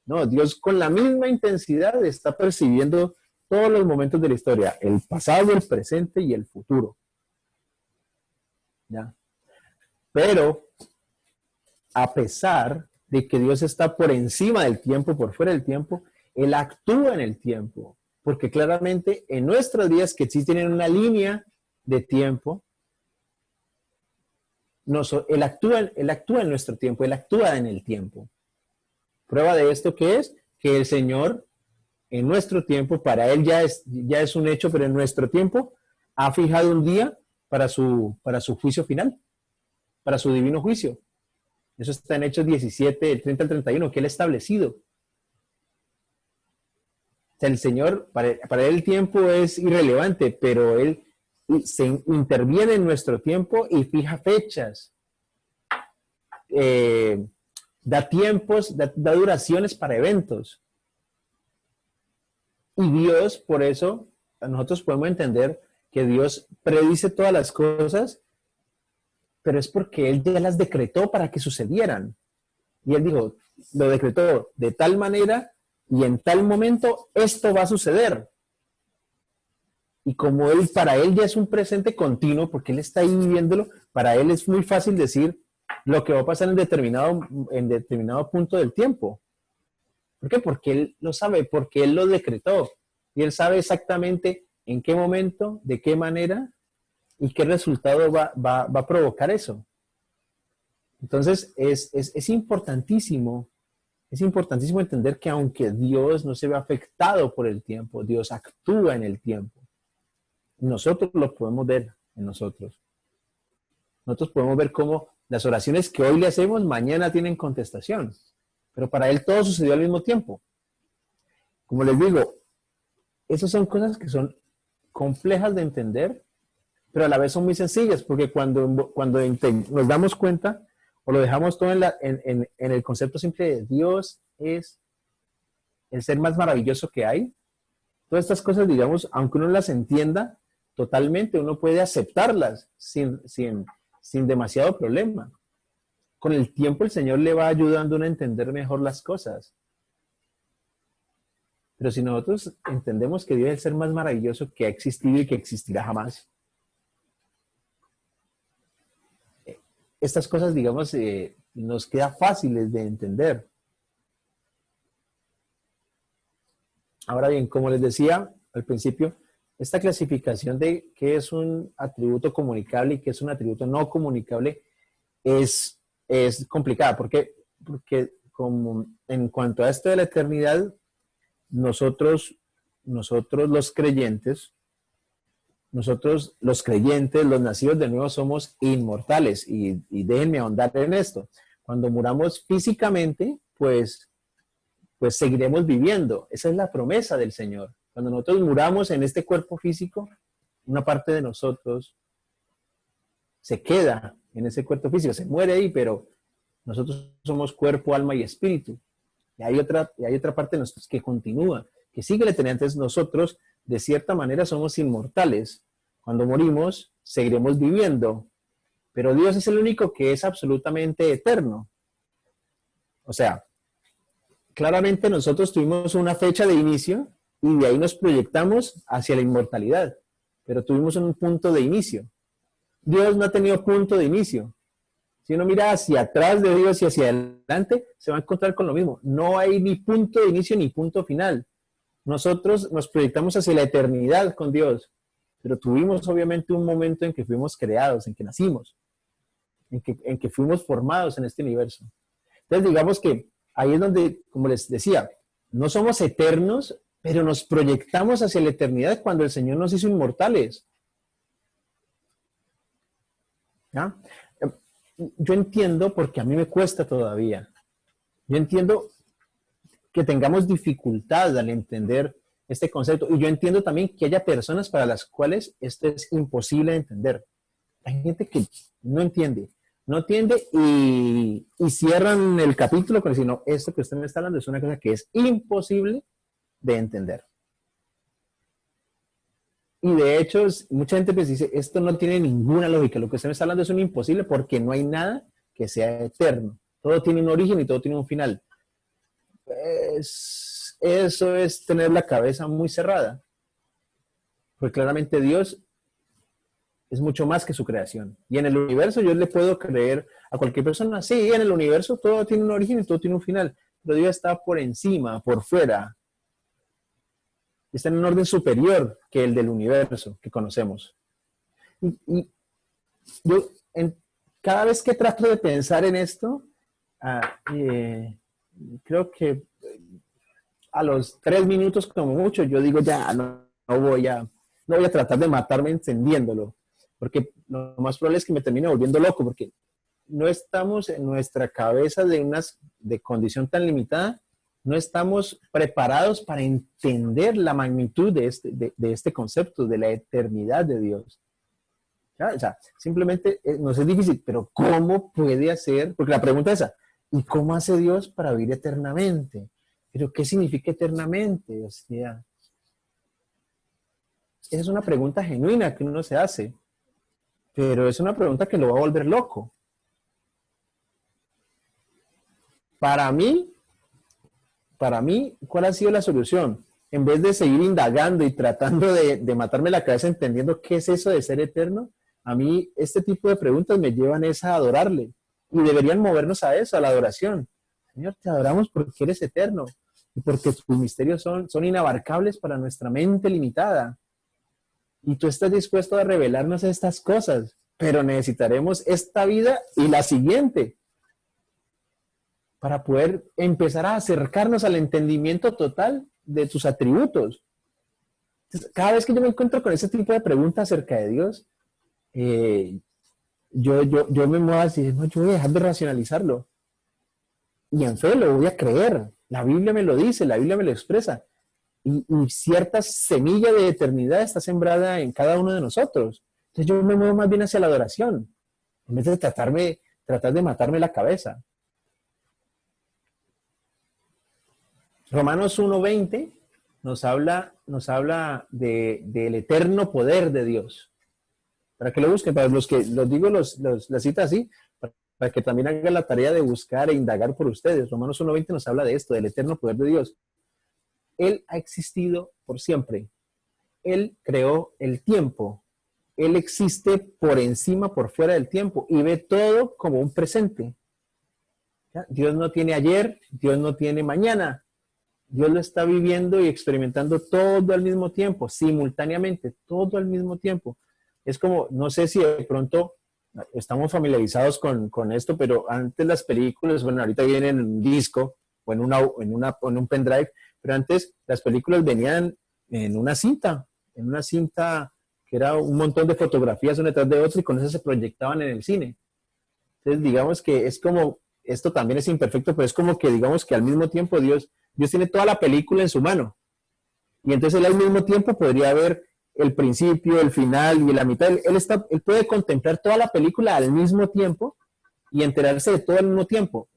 Speaker 1: No, Dios con la misma intensidad está percibiendo todos los momentos de la historia, el pasado, el presente y el futuro. ¿Ya? Pero, a pesar de que Dios está por encima del tiempo, por fuera del tiempo, Él actúa en el tiempo, porque claramente en nuestros días que sí tienen una línea de tiempo, Él actúa en nuestro tiempo, Él actúa en el tiempo. Prueba de esto que es que el Señor en nuestro tiempo, para Él ya es un hecho, pero en nuestro tiempo ha fijado un día para su juicio final, para su divino juicio. Eso está en Hechos 17, del 30 al 31, que Él ha establecido. O sea, el Señor, para Él el tiempo es irrelevante, pero Él se interviene en nuestro tiempo y fija fechas. Da tiempos, da duraciones para eventos. Y Dios, por eso, nosotros podemos entender que Dios predice todas las cosas, pero es porque Él ya las decretó para que sucedieran. Y Él dijo, lo decretó de tal manera y en tal momento esto va a suceder. Y como para Él ya es un presente continuo, porque Él está ahí viviéndolo, para Él es muy fácil decir lo que va a pasar en determinado punto del tiempo. ¿Por qué? Porque Él lo sabe, porque Él lo decretó. Y Él sabe exactamente en qué momento, de qué manera y qué resultado va a provocar eso. Entonces, es importantísimo entender que aunque Dios no se ve afectado por el tiempo, Dios actúa en el tiempo. Nosotros lo podemos ver en nosotros. Nosotros podemos ver cómo las oraciones que hoy le hacemos, mañana tienen contestación. Pero para Él todo sucedió al mismo tiempo. Como les digo, esas son cosas que son complejas de entender, pero a la vez son muy sencillas, porque cuando nos damos cuenta o lo dejamos todo en el concepto simple de Dios es el ser más maravilloso que hay, todas estas cosas, digamos, aunque uno las entienda totalmente, uno puede aceptarlas sin demasiado problema. Con el tiempo el Señor le va ayudando a uno a entender mejor las cosas. Pero si nosotros entendemos que Dios es el ser más maravilloso que ha existido y que existirá jamás, estas cosas, digamos, nos queda fáciles de entender. Ahora bien, como les decía al principio, esta clasificación de qué es un atributo comunicable y qué es un atributo no comunicable es complicada. ¿Por qué? Porque como en cuanto a esto de la eternidad, nosotros los creyentes, los nacidos de nuevo somos inmortales y déjenme ahondar en esto. Cuando muramos físicamente, pues seguiremos viviendo. Esa es la promesa del Señor. Cuando nosotros muramos en este cuerpo físico, una parte de nosotros se queda en ese cuerpo físico, se muere ahí, pero nosotros somos cuerpo, alma y espíritu. Y hay otra parte de nosotros que continúa, que sigue la eternidad. Entonces nosotros, de cierta manera, somos inmortales. Cuando morimos, seguiremos viviendo. Pero Dios es el único que es absolutamente eterno. O sea, claramente nosotros tuvimos una fecha de inicio y de ahí nos proyectamos hacia la inmortalidad, pero tuvimos un punto de inicio. Dios no ha tenido punto de inicio. Si uno mira hacia atrás de Dios y hacia adelante, se va a encontrar con lo mismo. No hay ni punto de inicio ni punto final. Nosotros nos proyectamos hacia la eternidad con Dios, pero tuvimos obviamente un momento en que fuimos creados, en que nacimos, en que fuimos formados en este universo. Entonces digamos que ahí es donde, como les decía, no somos eternos, pero nos proyectamos hacia la eternidad cuando el Señor nos hizo inmortales. ¿Ya? Yo entiendo, porque a mí me cuesta todavía, yo entiendo que tengamos dificultad al entender este concepto, y yo entiendo también que haya personas para las cuales esto es imposible de entender. Hay gente que no entiende y cierran el capítulo con decir, no, esto que usted me está hablando es una cosa que es imposible de entender. Y de hecho, mucha gente pues dice, esto no tiene ninguna lógica, lo que usted me está hablando es un imposible porque no hay nada que sea eterno. Todo tiene un origen y todo tiene un final. Pues, eso es tener la cabeza muy cerrada. Porque claramente Dios es mucho más que su creación. Y en el universo yo le puedo creer a cualquier persona, sí, en el universo todo tiene un origen y todo tiene un final, pero Dios está por encima, por fuera. Está en un orden superior que el del universo que conocemos. Y yo, cada vez que trato de pensar en esto, creo que a los 3 minutos como mucho, yo digo ya, no voy a tratar de matarme entendiéndolo, porque lo más probable es que me termine volviendo loco, porque no estamos en nuestra cabeza de condición tan limitada, no estamos preparados para entender la magnitud de este concepto, de la eternidad de Dios. ¿Ya? O sea, simplemente nos es difícil, pero ¿cómo puede hacer? Porque la pregunta es esa, ¿y cómo hace Dios para vivir eternamente? ¿Pero qué significa eternamente? O sea, esa es una pregunta genuina que uno se hace, pero es una pregunta que lo va a volver loco. Para mí, ¿cuál ha sido la solución? En vez de seguir indagando y tratando de matarme la cabeza entendiendo qué es eso de ser eterno, a mí este tipo de preguntas me llevan a adorarle. Y deberían movernos a eso, a la adoración. Señor, te adoramos porque eres eterno y porque tus misterios son inabarcables para nuestra mente limitada. Y tú estás dispuesto a revelarnos estas cosas, pero necesitaremos esta vida y la siguiente para poder empezar a acercarnos al entendimiento total de tus atributos. Entonces, cada vez que yo me encuentro con ese tipo de preguntas acerca de Dios, yo me muevo así, no, yo voy a dejar de racionalizarlo. Y en fe lo voy a creer. La Biblia me lo dice, la Biblia me lo expresa. Y cierta semilla de eternidad está sembrada en cada uno de nosotros. Entonces yo me muevo más bien hacia la adoración, en vez de tratar de matarme la cabeza. Romanos 1:20 nos habla del eterno poder de Dios. Para que lo busquen, para los que los digo, la cita así, para que también hagan la tarea de buscar e indagar por ustedes. Romanos 1:20 nos habla de esto, del eterno poder de Dios. Él ha existido por siempre. Él creó el tiempo. Él existe por encima, por fuera del tiempo y ve todo como un presente. ¿Ya? Dios no tiene ayer, Dios no tiene mañana. Dios lo está viviendo y experimentando todo al mismo tiempo, simultáneamente, todo al mismo tiempo. Es como, no sé si de pronto estamos familiarizados con esto, pero antes las películas, bueno, ahorita vienen en un disco o en un pendrive, pero antes las películas venían en una cinta que era un montón de fotografías una detrás de otra y con eso se proyectaban en el cine. Entonces, digamos que es como, esto también es imperfecto, pero es como que digamos que al mismo tiempo Dios tiene toda la película en su mano. Y entonces él al mismo tiempo podría ver el principio, el final y la mitad. Él puede contemplar toda la película al mismo tiempo y enterarse de todo al mismo tiempo.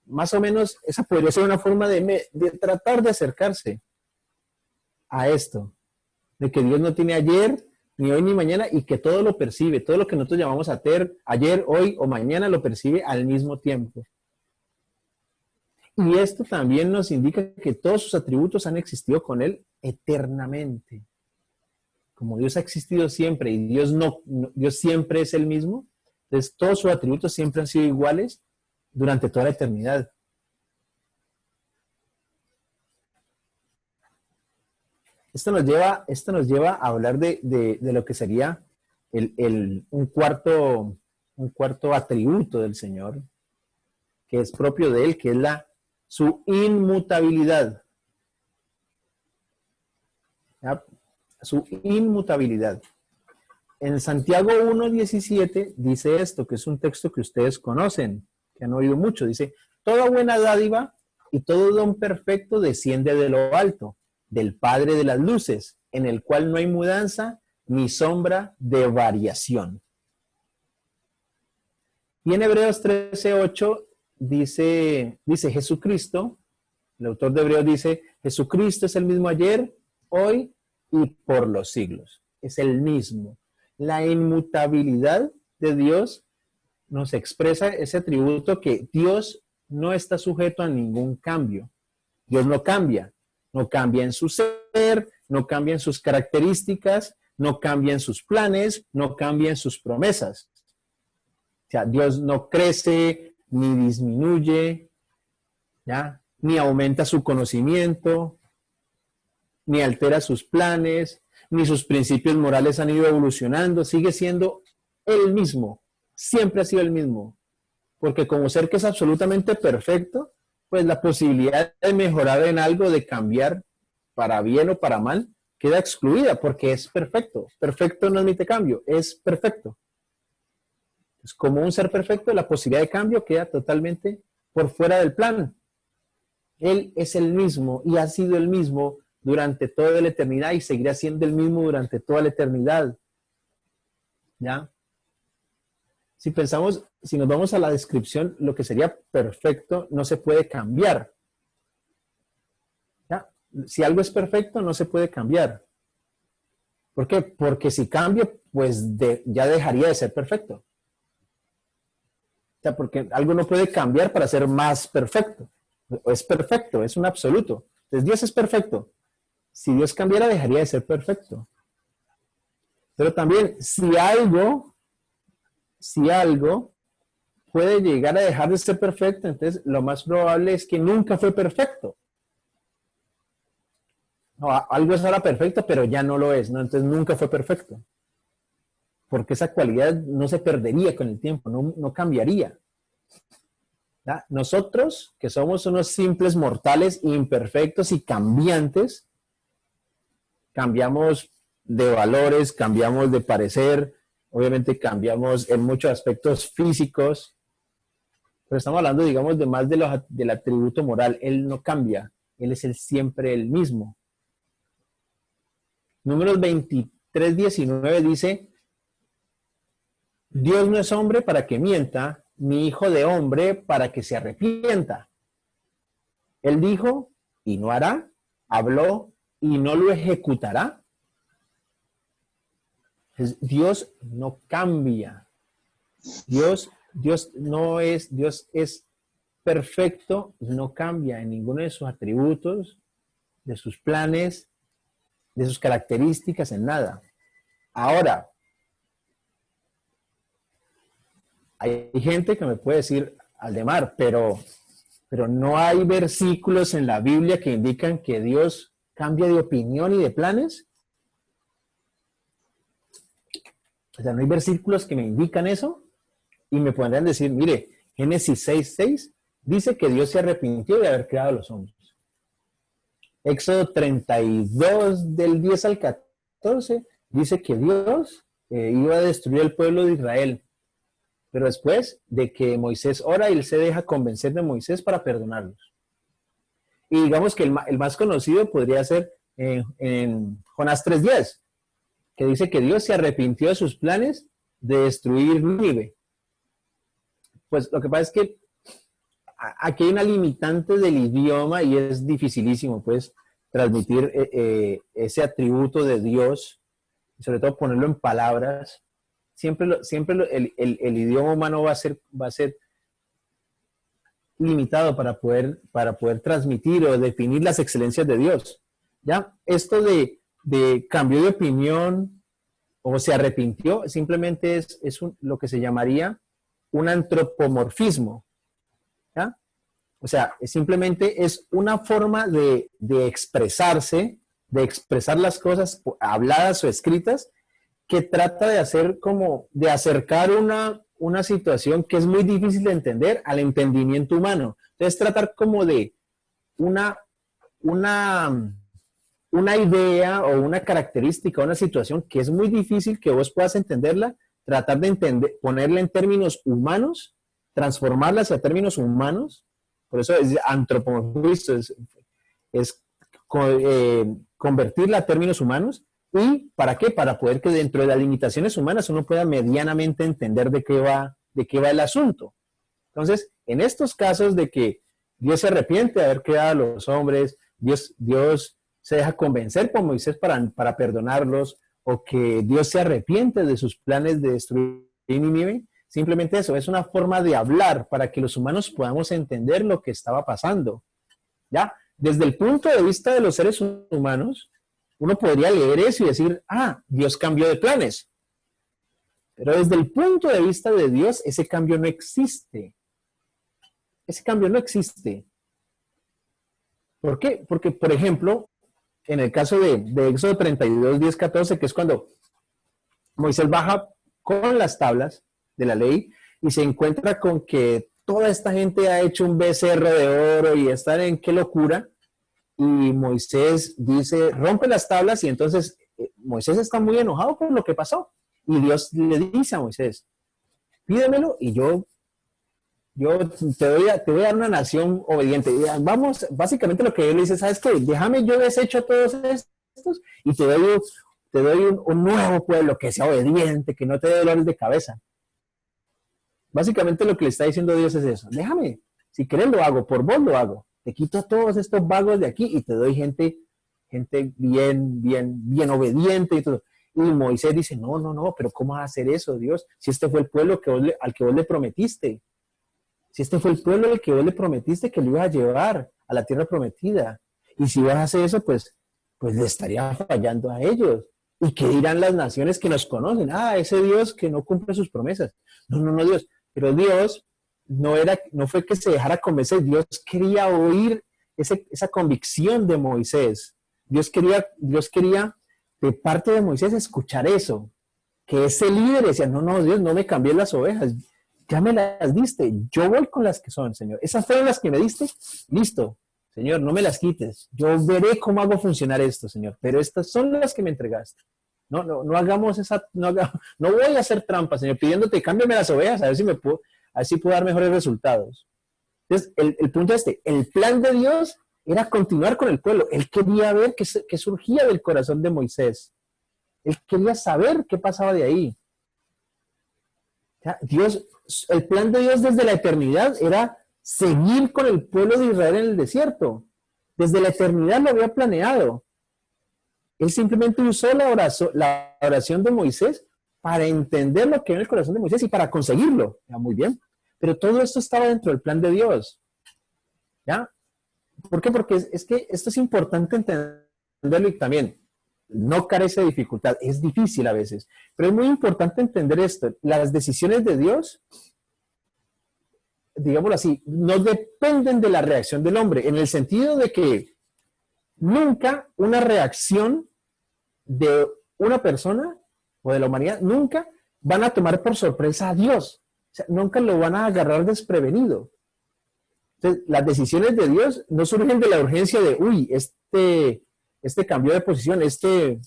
Speaker 1: Más o menos esa podría ser una forma de tratar de acercarse a esto. De que Dios no tiene ayer, ni hoy, ni mañana, y que todo lo percibe. Todo lo que nosotros llamamos ayer, hoy o mañana lo percibe al mismo tiempo. Y esto también nos indica que todos sus atributos han existido con Él eternamente. Como Dios ha existido siempre y Dios siempre es el mismo, entonces todos sus atributos siempre han sido iguales durante toda la eternidad. Esto nos lleva a hablar de lo que sería un cuarto atributo del Señor, que es propio de Él, que es su inmutabilidad. ¿Ya? Su inmutabilidad. En Santiago 1:17 dice esto, que es un texto que ustedes conocen, que han oído mucho. Dice, toda buena dádiva y todo don perfecto desciende de lo alto, del Padre de las luces, en el cual no hay mudanza ni sombra de variación. Y en Hebreos 13:8 dice Jesucristo, el autor de Hebreos dice, Jesucristo es el mismo ayer, hoy y por los siglos. Es el mismo. La inmutabilidad de Dios nos expresa ese atributo que Dios no está sujeto a ningún cambio. Dios no cambia en su ser, no cambia en sus características, no cambia en sus planes, no cambia en sus promesas. O sea, Dios no crece ni disminuye, ¿ya? Ni aumenta su conocimiento, ni altera sus planes, ni sus principios morales han ido evolucionando, sigue siendo el mismo, siempre ha sido el mismo. Porque como ser que es absolutamente perfecto, pues la posibilidad de mejorar en algo, de cambiar para bien o para mal, queda excluida porque es perfecto. Perfecto no admite cambio, es perfecto. Pues como un ser perfecto, la posibilidad de cambio queda totalmente por fuera del plan. Él es el mismo y ha sido el mismo durante toda la eternidad y seguirá siendo el mismo durante toda la eternidad. ¿Ya? Si nos vamos a la descripción, lo que sería perfecto no se puede cambiar. ¿Ya? Si algo es perfecto, no se puede cambiar. ¿Por qué? Porque si cambia, pues ya dejaría de ser perfecto. O sea, porque algo no puede cambiar para ser más perfecto. Es perfecto, es un absoluto. Entonces Dios es perfecto. Si Dios cambiara, dejaría de ser perfecto. Pero también, si algo puede llegar a dejar de ser perfecto, entonces lo más probable es que nunca fue perfecto. No, algo es ahora perfecto, pero ya no lo es, ¿no? Entonces nunca fue perfecto. Porque esa cualidad no se perdería con el tiempo, no cambiaría. ¿Ya? Nosotros, que somos unos simples mortales imperfectos y cambiantes, cambiamos de valores, cambiamos de parecer, obviamente cambiamos en muchos aspectos físicos, pero estamos hablando, digamos, de más del atributo moral. Él no cambia, Él es siempre el mismo. Números 3:19 dice, Dios no es hombre para que mienta, ni hijo de hombre para que se arrepienta. Él dijo y no hará, habló y no lo ejecutará. Dios no cambia. Dios es perfecto, no cambia en ninguno de sus atributos, de sus planes, de sus características, en nada. Ahora, hay gente que me puede decir, Aldemar, pero no hay versículos en la Biblia que indican que Dios cambia de opinión y de planes. O sea, no hay versículos que me indican eso y me podrían decir, mire, Génesis 6:6 dice que Dios se arrepintió de haber creado a los hombres. Éxodo 32 del 10 al 14 dice que Dios iba a destruir el pueblo de Israel. Pero después de que Moisés ora, él se deja convencer de Moisés para perdonarlos. Y digamos que el más conocido podría ser en Jonás 3:10, que dice que Dios se arrepintió de sus planes de destruir Nínive. Pues lo que pasa es que aquí hay una limitante del idioma y es dificilísimo, pues, transmitir ese atributo de Dios, y sobre todo ponerlo en palabras. Siempre el idioma humano va a ser limitado para poder transmitir o definir las excelencias de Dios. ¿Ya? Esto de cambió de opinión o se arrepintió, simplemente es lo que se llamaría un antropomorfismo. ¿Ya? O sea, simplemente es una forma de expresarse, de expresar las cosas habladas o escritas, que trata de hacer como, de acercar una situación que es muy difícil de entender al entendimiento humano. Entonces, tratar como de una idea o una característica, una situación que es muy difícil que vos puedas entenderla, tratar de ponerla en términos humanos, transformarla hacia términos humanos. Por eso es antropomorfismo, es convertirla a términos humanos. ¿Y para qué? Para poder que dentro de las limitaciones humanas uno pueda medianamente entender de qué va el asunto. Entonces, en estos casos de que Dios se arrepiente de haber creado a los hombres, Dios se deja convencer por Moisés para perdonarlos, o que Dios se arrepiente de sus planes de destruir Nínive, simplemente eso, es una forma de hablar para que los humanos podamos entender lo que estaba pasando. ¿Ya? Desde el punto de vista de los seres humanos, uno podría leer eso y decir, Dios cambió de planes. Pero desde el punto de vista de Dios, ese cambio no existe. Ese cambio no existe. ¿Por qué? Porque, por ejemplo, en el caso de Éxodo 32, 10, 14, que es cuando Moisés baja con las tablas de la ley y se encuentra con que toda esta gente ha hecho un becerro de oro y están en qué locura. Y Moisés dice, rompe las tablas, y entonces Moisés está muy enojado por lo que pasó. Y Dios le dice a Moisés, pídemelo y yo te voy a dar una nación obediente. Y vamos, básicamente lo que Dios le dice, ¿sabes qué? Déjame, yo desecho todos estos y te doy un nuevo pueblo que sea obediente, que no te dé dolores de cabeza. Básicamente lo que le está diciendo Dios es eso. Déjame, si querés lo hago, por vos lo hago. Te quito a todos estos vagos de aquí y te doy gente bien obediente y todo. Y Moisés dice, no, pero ¿cómo vas a hacer eso, Dios? Si este fue el pueblo al que vos le prometiste. Si este fue el pueblo al que vos le prometiste que lo ibas a llevar a la tierra prometida. Y si vas a hacer eso, pues le estaría fallando a ellos. ¿Y qué dirán las naciones que nos conocen? Ese Dios que no cumple sus promesas. No, Dios. Pero Dios no fue que se dejara convencer. Dios quería oír esa convicción de Moisés. Dios quería de parte de Moisés escuchar eso. Que ese líder decía, no, Dios, no me cambié las ovejas. Ya me las diste. Yo voy con las que son, Señor. Esas fueron las que me diste. Listo. Señor, no me las quites. Yo veré cómo hago funcionar esto, Señor. Pero estas son las que me entregaste. No hagamos no voy a hacer trampa, Señor, pidiéndote, cámbiame las ovejas, a ver si puedo dar mejores resultados. Entonces, el punto el plan de Dios era continuar con el pueblo. Él quería ver qué surgía del corazón de Moisés. Él quería saber qué pasaba de ahí. Dios, el plan de Dios desde la eternidad era seguir con el pueblo de Israel en el desierto. Desde la eternidad lo había planeado. Él simplemente usó la oración de Moisés para entender lo que era el corazón de Moisés y para conseguirlo. Ya, muy bien. Pero todo esto estaba dentro del plan de Dios. ¿Ya? ¿Por qué? Porque es que esto es importante entenderlo y también no carece de dificultad. Es difícil a veces, pero es muy importante entender esto. Las decisiones de Dios, digámoslo así, no dependen de la reacción del hombre, en el sentido de que nunca una reacción de una persona o de la humanidad, nunca van a tomar por sorpresa a Dios. O sea, nunca lo van a agarrar desprevenido. Entonces, las decisiones de Dios no surgen de la urgencia de, uy, este cambió de posición,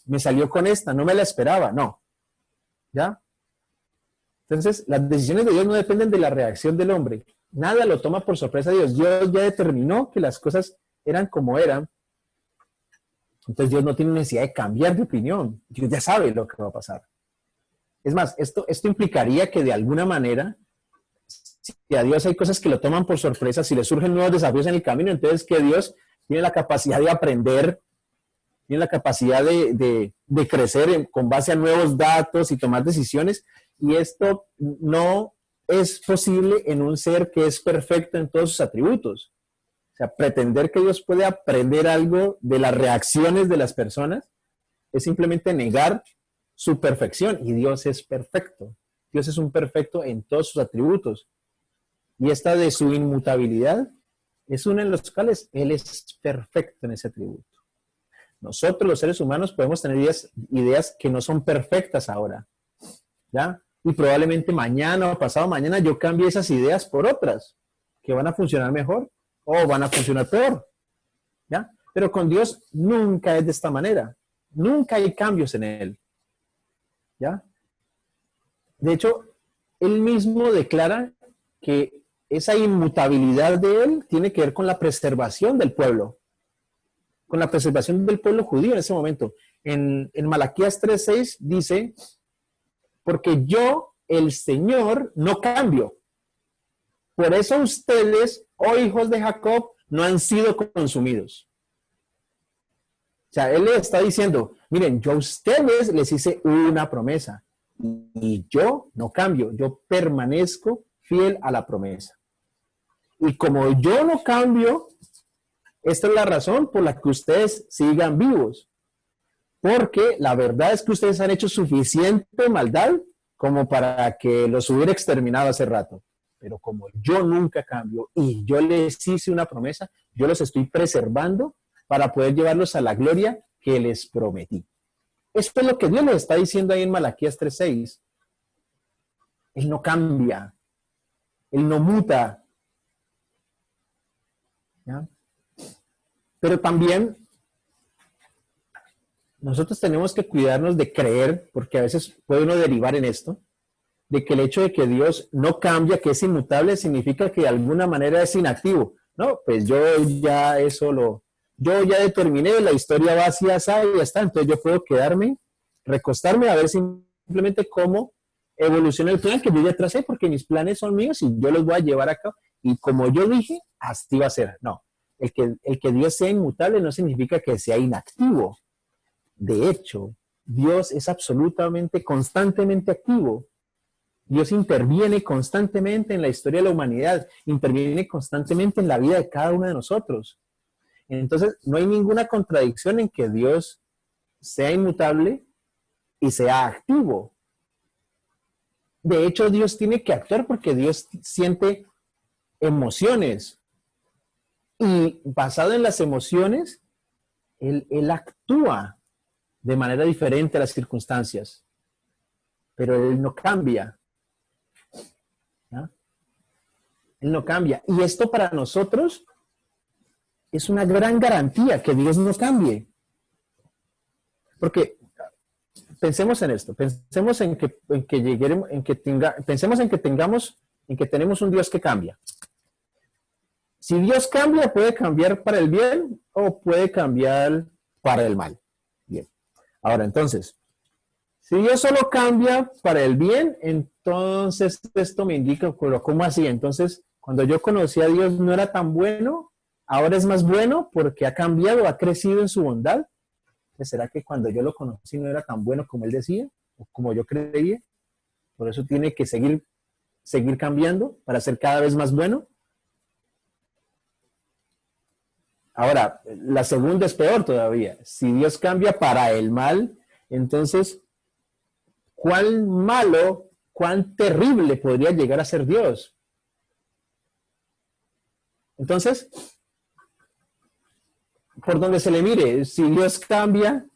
Speaker 1: me salió con esta, no me la esperaba, no. ¿Ya? Entonces, las decisiones de Dios no dependen de la reacción del hombre. Nada lo toma por sorpresa a Dios. Dios ya determinó que las cosas eran como eran. Entonces, Dios no tiene necesidad de cambiar de opinión. Dios ya sabe lo que va a pasar. Es más, esto implicaría que de alguna manera, si a Dios hay cosas que lo toman por sorpresa, si le surgen nuevos desafíos en el camino, entonces que Dios tiene la capacidad de aprender, tiene la capacidad de crecer con base a nuevos datos y tomar decisiones, y esto no es posible en un ser que es perfecto en todos sus atributos. O sea, pretender que Dios puede aprender algo de las reacciones de las personas es simplemente negar su perfección, y Dios es perfecto. Dios es un perfecto en todos sus atributos. Y esta de su inmutabilidad es uno en los cuales Él es perfecto en ese atributo. Nosotros los seres humanos podemos tener ideas que no son perfectas ahora, ¿ya? Y probablemente mañana o pasado mañana yo cambie esas ideas por otras que van a funcionar mejor o van a funcionar peor, ¿ya? Pero con Dios nunca es de esta manera. Nunca hay cambios en Él, ¿ya? De hecho, Él mismo declara que esa inmutabilidad de Él tiene que ver con la preservación del pueblo, con la preservación del pueblo judío en ese momento. En Malaquías 3:6 dice, porque yo, el Señor, no cambio. Por eso ustedes, oh hijos de Jacob, no han sido consumidos. O sea, Él le está diciendo, miren, yo a ustedes les hice una promesa y yo no cambio, yo permanezco fiel a la promesa. Y como yo no cambio, esta es la razón por la que ustedes sigan vivos. Porque la verdad es que ustedes han hecho suficiente maldad como para que los hubiera exterminado hace rato. Pero como yo nunca cambio y yo les hice una promesa, yo los estoy preservando para poder llevarlos a la gloria que les prometí. Esto es lo que Dios les está diciendo ahí en Malaquías 3:6. Él no cambia. Él no muta. ¿Ya? Pero también nosotros tenemos que cuidarnos de creer, porque a veces puede uno derivar en esto, de que el hecho de que Dios no cambia, que es inmutable, significa que de alguna manera es inactivo. No, pues yo ya determiné, la historia va así, así, y ya está. Entonces yo puedo quedarme, recostarme a ver simplemente cómo evoluciona el plan que yo ya tracé, porque mis planes son míos y yo los voy a llevar a cabo. Y como yo dije, así va a ser. No, el que Dios sea inmutable no significa que sea inactivo. De hecho, Dios es absolutamente, constantemente activo. Dios interviene constantemente en la historia de la humanidad, interviene constantemente en la vida de cada uno de nosotros. Entonces, no hay ninguna contradicción en que Dios sea inmutable y sea activo. De hecho, Dios tiene que actuar porque Dios siente emociones. Y basado en las emociones, Él actúa de manera diferente a las circunstancias. Pero Él no cambia. ¿Ya? Él no cambia. Y esto para nosotros es una gran garantía que Dios no cambie. Porque pensemos en esto, pensemos en que lleguemos, pensemos en que tenemos un Dios que cambia. Si Dios cambia, puede cambiar para el bien o puede cambiar para el mal. Bien. Ahora, entonces, Si Dios solo cambia para el bien, entonces esto me indica, pero ¿cómo así? Entonces, cuando yo conocí a Dios no era tan bueno, ahora es más bueno porque ha cambiado, ha crecido en su bondad. ¿Será que cuando yo lo conocí no era tan bueno como él decía o como yo creía? Por eso tiene que seguir cambiando para ser cada vez más bueno. Ahora, la segunda es peor todavía. Si Dios cambia para el mal, entonces, ¿cuán malo, cuán terrible podría llegar a ser Dios? Entonces, por donde se le mire, si Dios cambia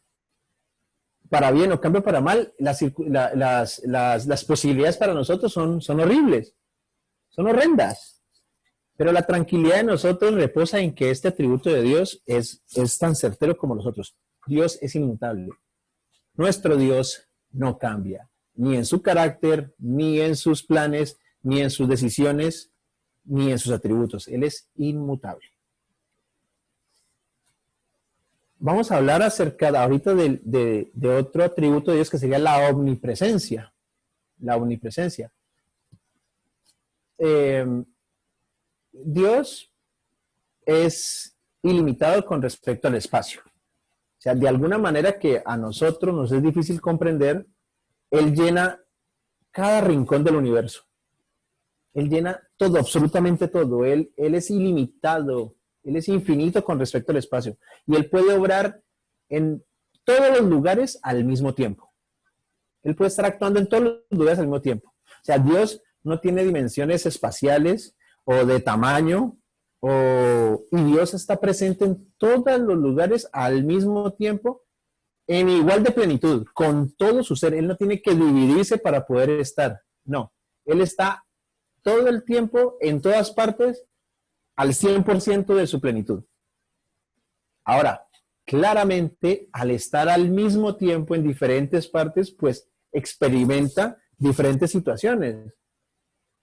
Speaker 1: para bien o cambia para mal, las posibilidades para nosotros son horribles, son horrendas. Pero la tranquilidad de nosotros reposa en que este atributo de Dios es tan certero como los otros. Dios es inmutable. Nuestro Dios no cambia, ni en su carácter, ni en sus planes, ni en sus decisiones, ni en sus atributos. Él es inmutable. Vamos a hablar ahorita de otro atributo de Dios que sería la omnipresencia. La omnipresencia. Dios es ilimitado con respecto al espacio. O sea, de alguna manera que a nosotros nos es difícil comprender, Él llena cada rincón del universo. Él llena todo, absolutamente todo. Él es ilimitado, Él es infinito con respecto al espacio. Y Él puede obrar en todos los lugares al mismo tiempo. Él puede estar actuando en todos los lugares al mismo tiempo. O sea, Dios no tiene dimensiones espaciales o de tamaño, y Dios está presente en todos los lugares al mismo tiempo, en igual de plenitud, con todo su ser. Él no tiene que dividirse para poder estar. No, Él está todo el tiempo, en todas partes, al 100% de su plenitud. Ahora, claramente, al estar al mismo tiempo en diferentes partes, pues experimenta diferentes situaciones.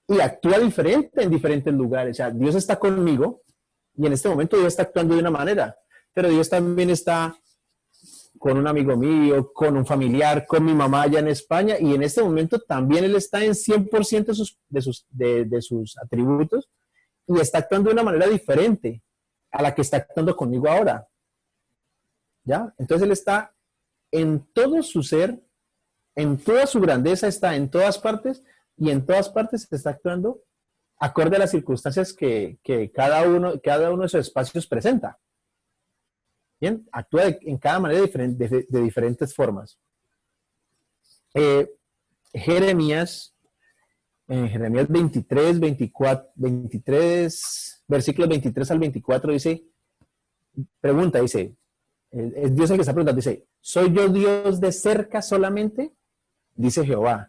Speaker 1: Y actúa diferente en diferentes lugares. O sea, Dios está conmigo y en este momento Dios está actuando de una manera, pero Dios también está con un amigo mío, con un familiar, con mi mamá allá en España, y en este momento también Él está en 100% de sus atributos y está actuando de una manera diferente a la que está actuando conmigo ahora. ¿Ya? Entonces Él está en todo su ser, en toda su grandeza, está en todas partes, y en todas partes se está actuando acorde a las circunstancias que cada uno de esos espacios presenta. Bien, actúa en cada manera de diferentes formas. Jeremías 23, 24, 23, versículos 23 al 24 dice, es Dios el que está preguntando, dice, ¿soy yo Dios de cerca solamente? Dice Jehová.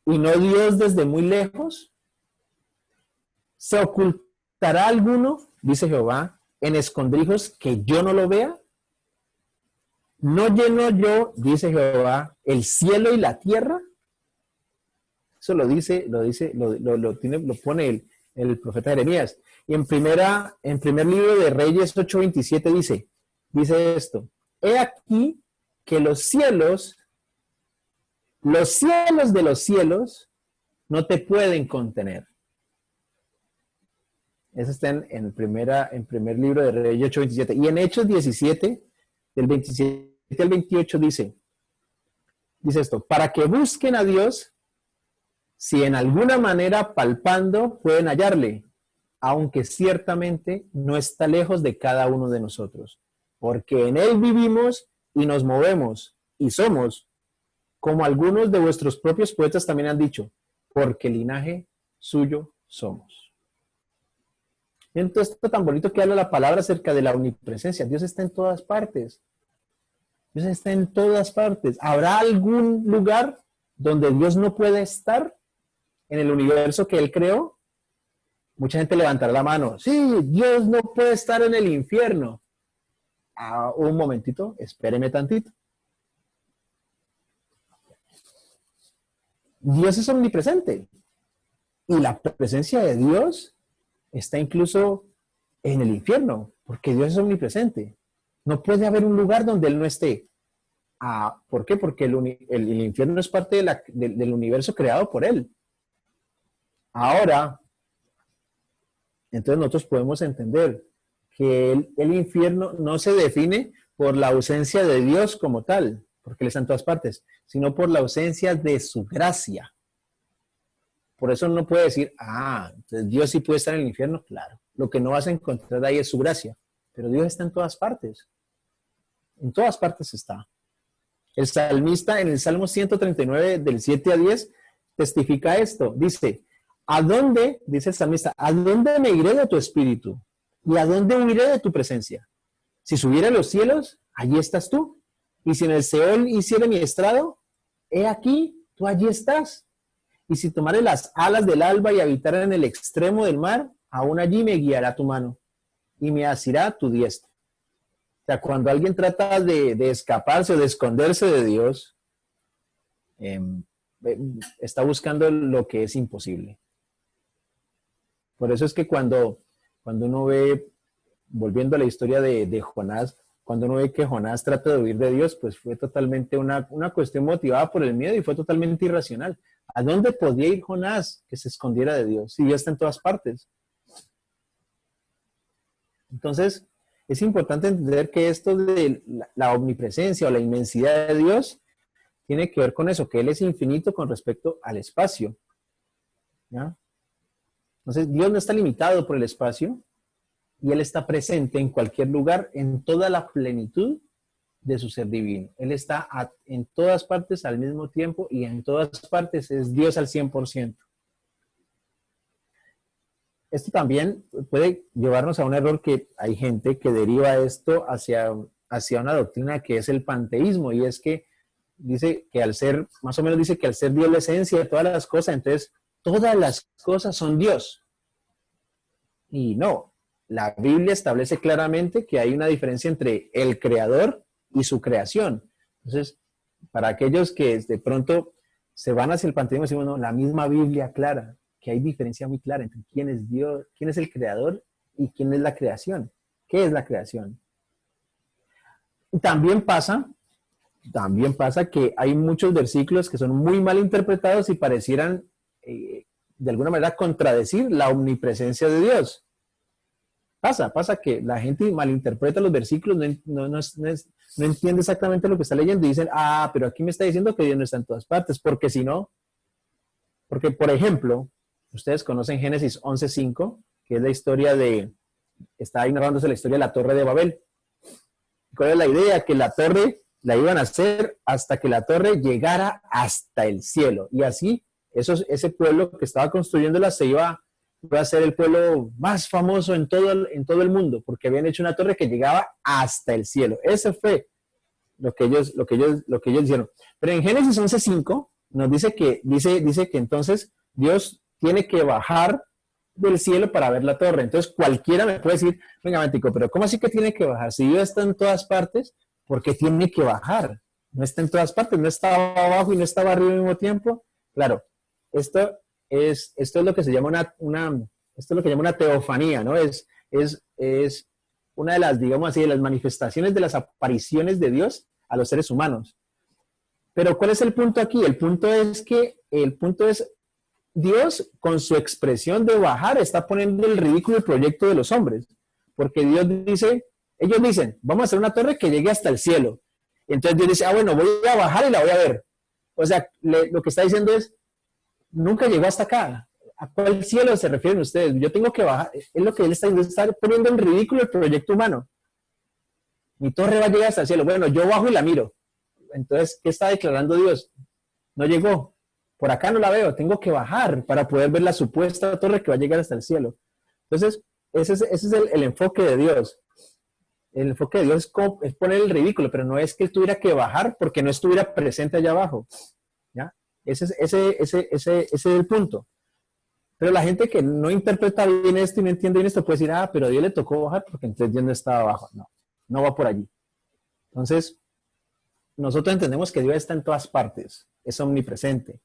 Speaker 1: ¿Y no Dios desde muy lejos? ¿Se ocultará alguno, dice Jehová, en escondrijos que yo no lo vea? ¿No lleno yo, dice Jehová, el cielo y la tierra? Eso lo pone el profeta Jeremías. Y en primer libro de Reyes 8:27 dice esto: he aquí que los cielos de los cielos no te pueden contener. Eso está en primer libro de Reyes 8:27. Y en Hechos 17, del 27 al 28 dice esto: para que busquen a Dios, si en alguna manera palpando pueden hallarle, aunque ciertamente no está lejos de cada uno de nosotros, porque en Él vivimos y nos movemos y somos, como algunos de vuestros propios poetas también han dicho, porque linaje suyo somos. Entonces, esto tan bonito que habla la palabra acerca de la omnipresencia. Dios está en todas partes. Dios está en todas partes. ¿Habrá algún lugar donde Dios no puede estar en el universo que Él creó? Mucha gente levantará la mano. Sí, Dios no puede estar en el infierno. Un momentito, espéreme tantito. Dios es omnipresente. Y la presencia de Dios está incluso en el infierno, porque Dios es omnipresente. No puede haber un lugar donde Él no esté. ¿Por qué? Porque el infierno es parte del universo creado por él. Ahora, entonces nosotros podemos entender que el infierno no se define por la ausencia de Dios como tal, porque Él está en todas partes, sino por la ausencia de su gracia. Por eso no puede decir, entonces Dios sí puede estar en el infierno. Claro, lo que no vas a encontrar ahí es su gracia, pero Dios está en todas partes. En todas partes está. El salmista en el Salmo 139 del 7 a 10 testifica esto. Dice, dice el salmista, ¿a dónde me iré de tu espíritu? ¿Y a dónde huiré de tu presencia? Si subiera a los cielos, allí estás tú. Y si en el Seol hiciera mi estrado, he aquí, tú allí estás. Y si tomare las alas del alba y habitara en el extremo del mar, aún allí me guiará tu mano y me asirá tu diestra. O sea, cuando alguien trata de escaparse o de esconderse de Dios, está buscando lo que es imposible. Por eso es que cuando uno ve, volviendo a la historia de Jonás, cuando uno ve que Jonás trata de huir de Dios, pues fue totalmente una cuestión motivada por el miedo y fue totalmente irracional. ¿A dónde podía ir Jonás que se escondiera de Dios? Si Dios está en todas partes. Entonces, es importante entender que esto de la omnipresencia o la inmensidad de Dios tiene que ver con eso, que Él es infinito con respecto al espacio. ¿Ya? Entonces, Dios no está limitado por el espacio y Él está presente en cualquier lugar, en toda la plenitud de su ser divino. Él está en todas partes al mismo tiempo y en todas partes es Dios al 100%. Esto también puede llevarnos a un error que hay gente que deriva esto hacia una doctrina que es el panteísmo, y es que dice que al ser, más o menos dice que al ser Dios la esencia de todas las cosas, entonces todas las cosas son Dios. Y no, la Biblia establece claramente que hay una diferencia entre el creador y su creación. Entonces, para aquellos que de pronto se van hacia el panteísmo, decimos, no, la misma Biblia aclara que hay diferencia muy clara entre quién es Dios, quién es el creador y quién es la creación. ¿Qué es la creación? También pasa que hay muchos versículos que son muy mal interpretados y parecieran de alguna manera contradecir la omnipresencia de Dios. Pasa que la gente malinterpreta los versículos, no entiende exactamente lo que está leyendo y dicen, pero aquí me está diciendo que Dios no está en todas partes, porque si no, porque por ejemplo, ustedes conocen Génesis 11:5, que es la historia está ahí narrándose la historia de la Torre de Babel. ¿Cuál es la idea? Que la torre la iban a hacer hasta que la torre llegara hasta el cielo, y así ese pueblo que estaba construyéndola iba a ser el pueblo más famoso en todo el mundo, porque habían hecho una torre que llegaba hasta el cielo. Ese fue lo que ellos hicieron. Pero en Génesis 11:5 nos dice que entonces Dios tiene que bajar del cielo para ver la torre. Entonces cualquiera me puede decir, venga, Matico, pero ¿cómo así que tiene que bajar? Si Dios está en todas partes, ¿por qué tiene que bajar? No está en todas partes, no estaba abajo y no estaba arriba al mismo tiempo. Claro, esto es lo que se llama una teofanía, ¿no? Es una de las, digamos así, de las manifestaciones de las apariciones de Dios a los seres humanos. Pero ¿cuál es el punto aquí? El punto es Dios, con su expresión de bajar, está poniendo el ridículo el proyecto de los hombres. Porque ellos dicen, vamos a hacer una torre que llegue hasta el cielo. Entonces Dios dice, bueno, voy a bajar y la voy a ver. O sea, lo que está diciendo es, nunca llegó hasta acá. ¿A cuál cielo se refieren ustedes? Yo tengo que bajar. Es lo que él está poniendo en ridículo el proyecto humano. Mi torre va a llegar hasta el cielo. Bueno, yo bajo y la miro. Entonces, ¿qué está declarando Dios? No llegó. Por acá no la veo. Tengo que bajar para poder ver la supuesta torre que va a llegar hasta el cielo. Entonces, ese es el enfoque de Dios. El enfoque de Dios es poner el ridículo, pero no es que él tuviera que bajar porque no estuviera presente allá abajo. ¿Ya? Ese es el punto. Pero la gente que no interpreta bien esto y no entiende bien esto puede decir, pero a Dios le tocó bajar porque entonces Dios no estaba abajo. No va por allí. Entonces, nosotros entendemos que Dios está en todas partes, es omnipresente.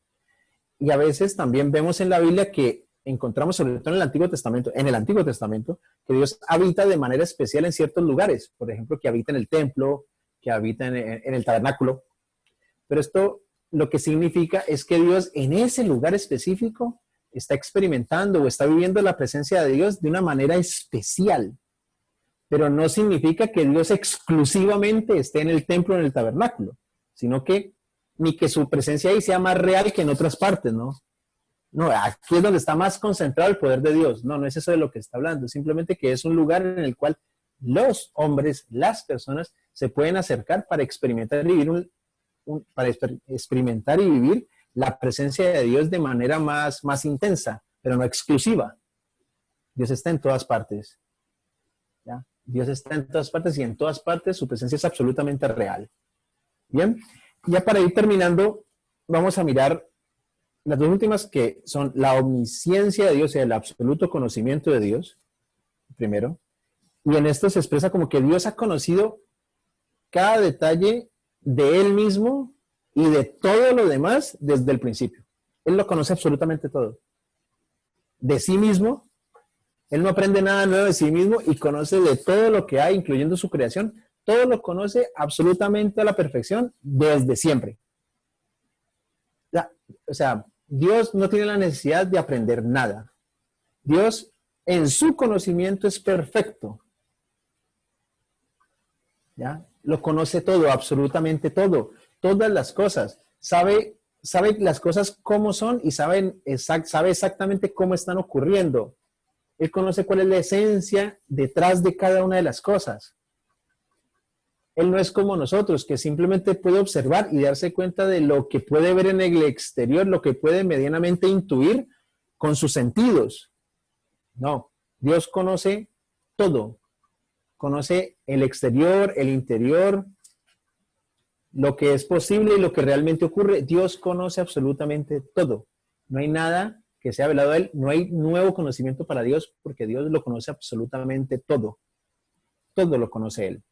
Speaker 1: Y a veces también vemos en la Biblia que encontramos, sobre todo en el Antiguo Testamento, que Dios habita de manera especial en ciertos lugares. Por ejemplo, que habita en el templo, que habita en el tabernáculo, pero esto lo que significa es que Dios en ese lugar específico está experimentando o está viviendo la presencia de Dios de una manera especial. Pero no significa que Dios exclusivamente esté en el templo o en el tabernáculo, sino que ni que su presencia ahí sea más real que en otras partes, ¿no? No, aquí es donde está más concentrado el poder de Dios. No, no es eso de lo que está hablando. Simplemente que es un lugar en el cual los hombres, las personas, se pueden acercar para experimentar y vivir experimentar y vivir la presencia de Dios de manera más intensa, pero no exclusiva. Dios está en todas partes. ¿Ya? Dios está en todas partes y en todas partes su presencia es absolutamente real. Bien, ya para ir terminando, vamos a mirar las dos últimas, que son la omnisciencia de Dios y el absoluto conocimiento de Dios, primero. Y en esto se expresa como que Dios ha conocido cada detalle de Él mismo y de todo lo demás desde el principio. Él lo conoce absolutamente todo. De sí mismo, Él no aprende nada nuevo de sí mismo y conoce de todo lo que hay, incluyendo su creación. Todo lo conoce absolutamente a la perfección desde siempre. O sea, Dios no tiene la necesidad de aprender nada. Dios en su conocimiento es perfecto. ¿Ya? Lo conoce todo, absolutamente todo, todas las cosas. Sabe las cosas cómo son y sabe exactamente cómo están ocurriendo. Él conoce cuál es la esencia detrás de cada una de las cosas. Él no es como nosotros, que simplemente puede observar y darse cuenta de lo que puede ver en el exterior, lo que puede medianamente intuir con sus sentidos. No, Dios conoce todo. Conoce el exterior, el interior, lo que es posible y lo que realmente ocurre. Dios conoce absolutamente todo. No hay nada que sea velado a Él. No hay nuevo conocimiento para Dios porque Dios lo conoce absolutamente todo. Todo lo conoce Él.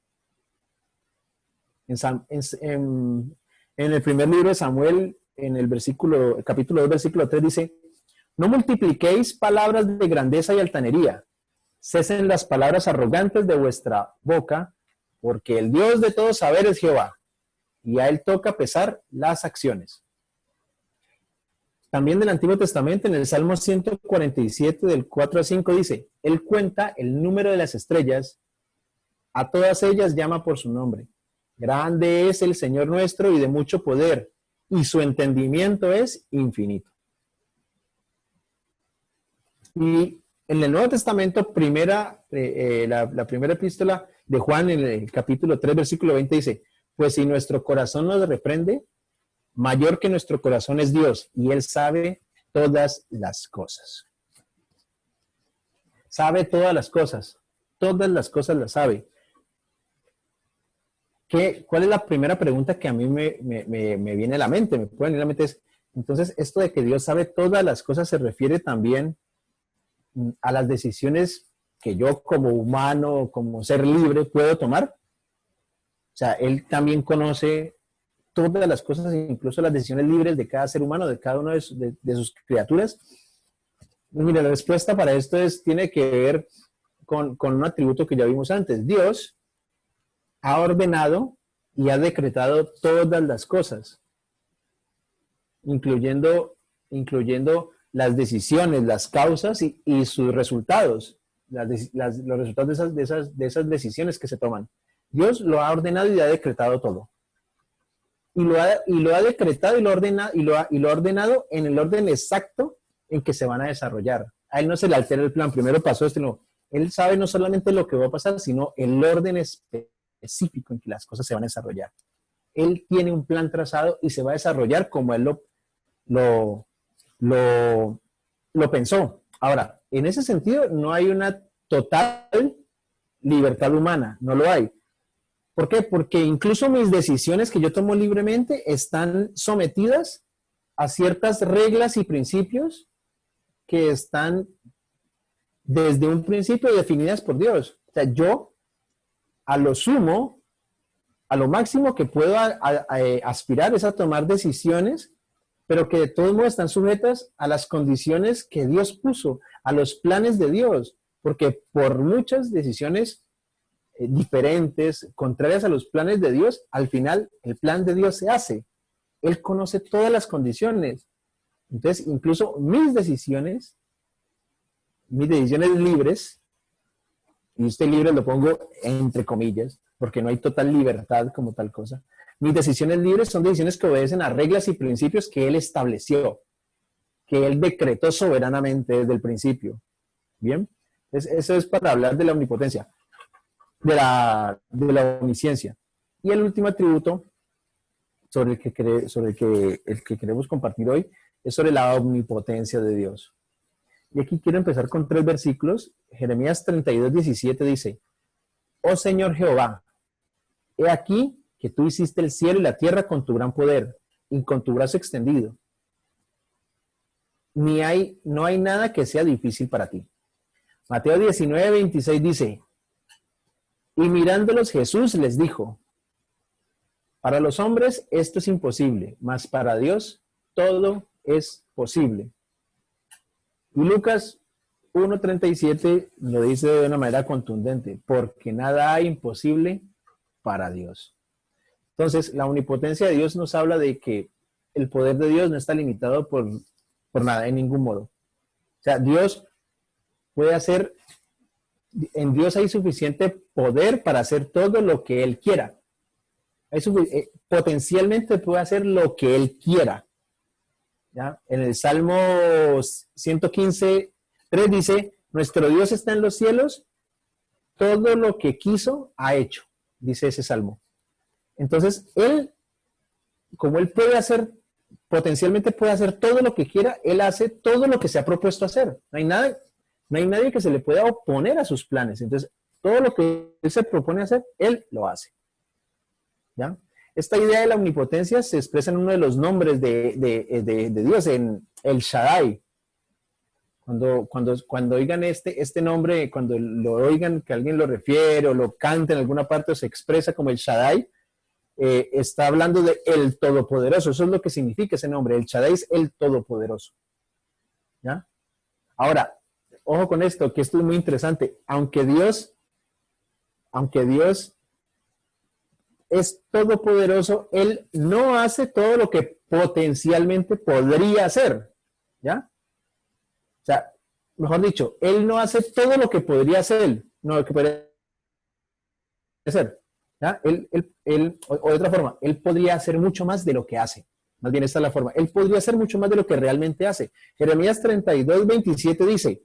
Speaker 1: En el primer libro de Samuel, en el capítulo 2, versículo 3 dice: no multipliquéis palabras de grandeza y altanería. Cesen las palabras arrogantes de vuestra boca, porque el Dios de todo saber es Jehová, y a Él toca pesar las acciones. También del Antiguo Testamento, en el Salmo 147, del 4 a 5, dice: Él cuenta el número de las estrellas, a todas ellas llama por su nombre. Grande es el Señor nuestro y de mucho poder, y su entendimiento es infinito. Y en el Nuevo Testamento, la primera epístola de Juan, en el capítulo 3, versículo 20, dice: pues si nuestro corazón nos reprende, mayor que nuestro corazón es Dios, y Él sabe todas las cosas. Sabe todas las cosas las sabe. ¿Cuál es la primera pregunta que a mí me viene a la mente? Me puede venir a la mente entonces, esto de que Dios sabe todas las cosas se refiere también a las decisiones que yo como humano, como ser libre, puedo tomar. O sea, Él también conoce todas las cosas, incluso las decisiones libres de cada ser humano, de cada una de sus criaturas. Mira, la respuesta para esto tiene que ver con un atributo que ya vimos antes. Dios ha ordenado y ha decretado todas las cosas, incluyendo las decisiones, las causas y sus resultados, los resultados de esas decisiones que se toman. Dios lo ha ordenado y ha decretado todo. Y lo ha decretado y lo ha ordenado en el orden exacto en que se van a desarrollar. A Él no se le altera el plan. Primero pasó esto, no. Él sabe no solamente lo que va a pasar, sino el orden específico en que las cosas se van a desarrollar. Él tiene un plan trazado y se va a desarrollar como Él lo pensó. Ahora, en ese sentido, no hay una total libertad humana, no lo hay. ¿Por qué? Porque incluso mis decisiones que yo tomo libremente están sometidas a ciertas reglas y principios que están desde un principio definidas por Dios. O sea, yo a lo sumo, a lo máximo que puedo aspirar es a tomar decisiones, pero que de todos modos están sujetas a las condiciones que Dios puso, a los planes de Dios, porque por muchas decisiones diferentes, contrarias a los planes de Dios, al final el plan de Dios se hace. Él conoce todas las condiciones. Entonces, incluso mis decisiones libres, y este libre lo pongo entre comillas, porque no hay total libertad como tal cosa. Mis decisiones libres son decisiones que obedecen a reglas y principios que Él estableció, que Él decretó soberanamente desde el principio. ¿Bien? Eso es para hablar de la omnipotencia, de la omnisciencia. Y el último atributo sobre el que queremos compartir hoy es sobre la omnipotencia de Dios. Y aquí quiero empezar con 3 versículos. Jeremías 32:17 dice: Oh Señor Jehová, he aquí que tú hiciste el cielo y la tierra con tu gran poder y con tu brazo extendido. No hay nada que sea difícil para ti. Mateo 19:26 dice: Y mirándolos Jesús les dijo: Para los hombres esto es imposible, mas para Dios todo es posible. Y Lucas 1:37 lo dice de una manera contundente: porque nada hay imposible para Dios. Entonces, la omnipotencia de Dios nos habla de que el poder de Dios no está limitado por nada, en ningún modo. O sea, Dios puede hacer, en Dios hay suficiente poder para hacer todo lo que Él quiera. Potencialmente puede hacer lo que Él quiera. ¿Ya? En el Salmo 115:3 dice: nuestro Dios está en los cielos, todo lo que quiso ha hecho, dice ese Salmo. Entonces, Él, como Él puede hacer, potencialmente puede hacer todo lo que quiera, Él hace todo lo que se ha propuesto hacer. No hay nadie que se le pueda oponer a sus planes. Entonces, todo lo que Él se propone hacer, Él lo hace. ¿Ya? Esta idea de la omnipotencia se expresa en uno de los nombres de Dios, en el Shaddai. Cuando oigan este nombre, cuando lo oigan que alguien lo refiere o lo canta en alguna parte o se expresa como el Shaddai, está hablando de el Todopoderoso. Eso es lo que significa ese nombre. El Shaddai es el Todopoderoso. ¿Ya? Ahora, ojo con esto, que esto es muy interesante. Aunque Dios es todopoderoso, Él no hace todo lo que potencialmente podría hacer. ¿Ya? O sea, mejor dicho, Él no hace todo lo que podría hacer. No, lo que podría hacer. ¿Ya? O de otra forma, Él podría hacer mucho más de lo que hace. Más bien esta es la forma. Él podría hacer mucho más de lo que realmente hace. Jeremías 32:27 dice,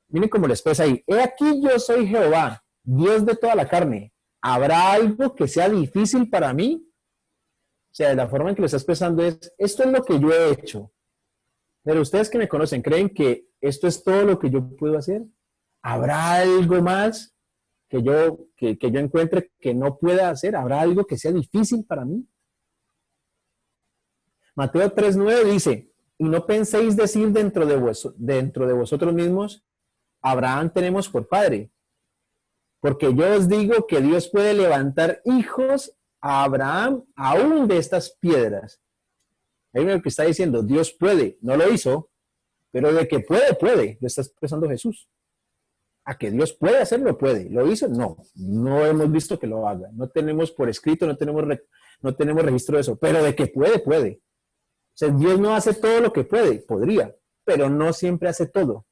Speaker 1: miren cómo lo expresa ahí: he aquí yo soy Jehová, Dios de toda la carne. ¿Habrá algo que sea difícil para mí? O sea, la forma en que lo está expresando es: esto es lo que yo he hecho. Pero ustedes que me conocen, ¿creen que esto es todo lo que yo puedo hacer? ¿Habrá algo más que yo encuentre que no pueda hacer? ¿Habrá algo que sea difícil para mí? Mateo 3:9 dice: y no penséis decir dentro de vosotros mismos: Abraham tenemos por padre. Porque yo os digo que Dios puede levantar hijos a Abraham aún de estas piedras. Ahí lo que está diciendo: Dios puede, no lo hizo, pero de que puede, lo está expresando Jesús. A que Dios puede hacerlo, puede. ¿Lo hizo? No hemos visto que lo haga. No tenemos por escrito, no tenemos registro de eso, pero de que puede. O sea, Dios no hace todo lo que podría, pero no siempre hace todo.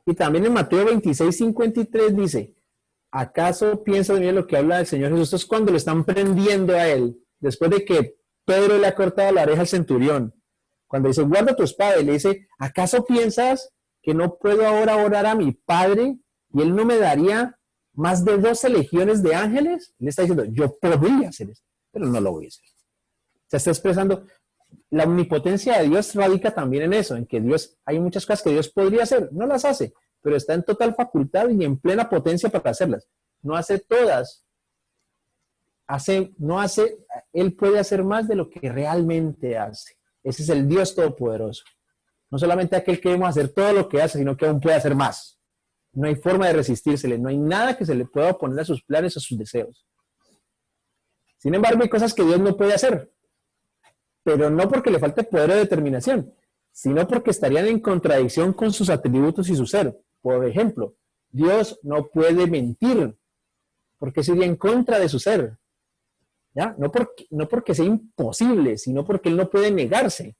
Speaker 1: Y también en Mateo 26:53 dice: ¿acaso piensa de mí lo que habla el Señor Jesús? Esto es cuando lo están prendiendo a Él, después de que Pedro le ha cortado la oreja al centurión. Cuando dice: guarda tu espada, y le dice: ¿acaso piensas que no puedo ahora orar a mi Padre y Él no me daría más de 12 legiones de ángeles? Le está diciendo: yo podría hacer esto, pero no lo voy a hacer. Se está expresando. La omnipotencia de Dios radica también en eso, en que hay muchas cosas que Dios podría hacer, no las hace, pero está en total facultad y en plena potencia para hacerlas. No hace todas. Él puede hacer más de lo que realmente hace. Ese es el Dios todopoderoso. No solamente aquel que debemos hacer todo lo que hace, sino que aún puede hacer más. No hay forma de resistírsele, no hay nada que se le pueda oponer a sus planes o sus deseos. Sin embargo, hay cosas que Dios no puede hacer, pero no porque le falte poder o determinación, sino porque estarían en contradicción con sus atributos y su ser. Por ejemplo, Dios no puede mentir, porque sería en contra de su ser. ¿ya? No porque sea imposible, sino porque Él no puede negarse.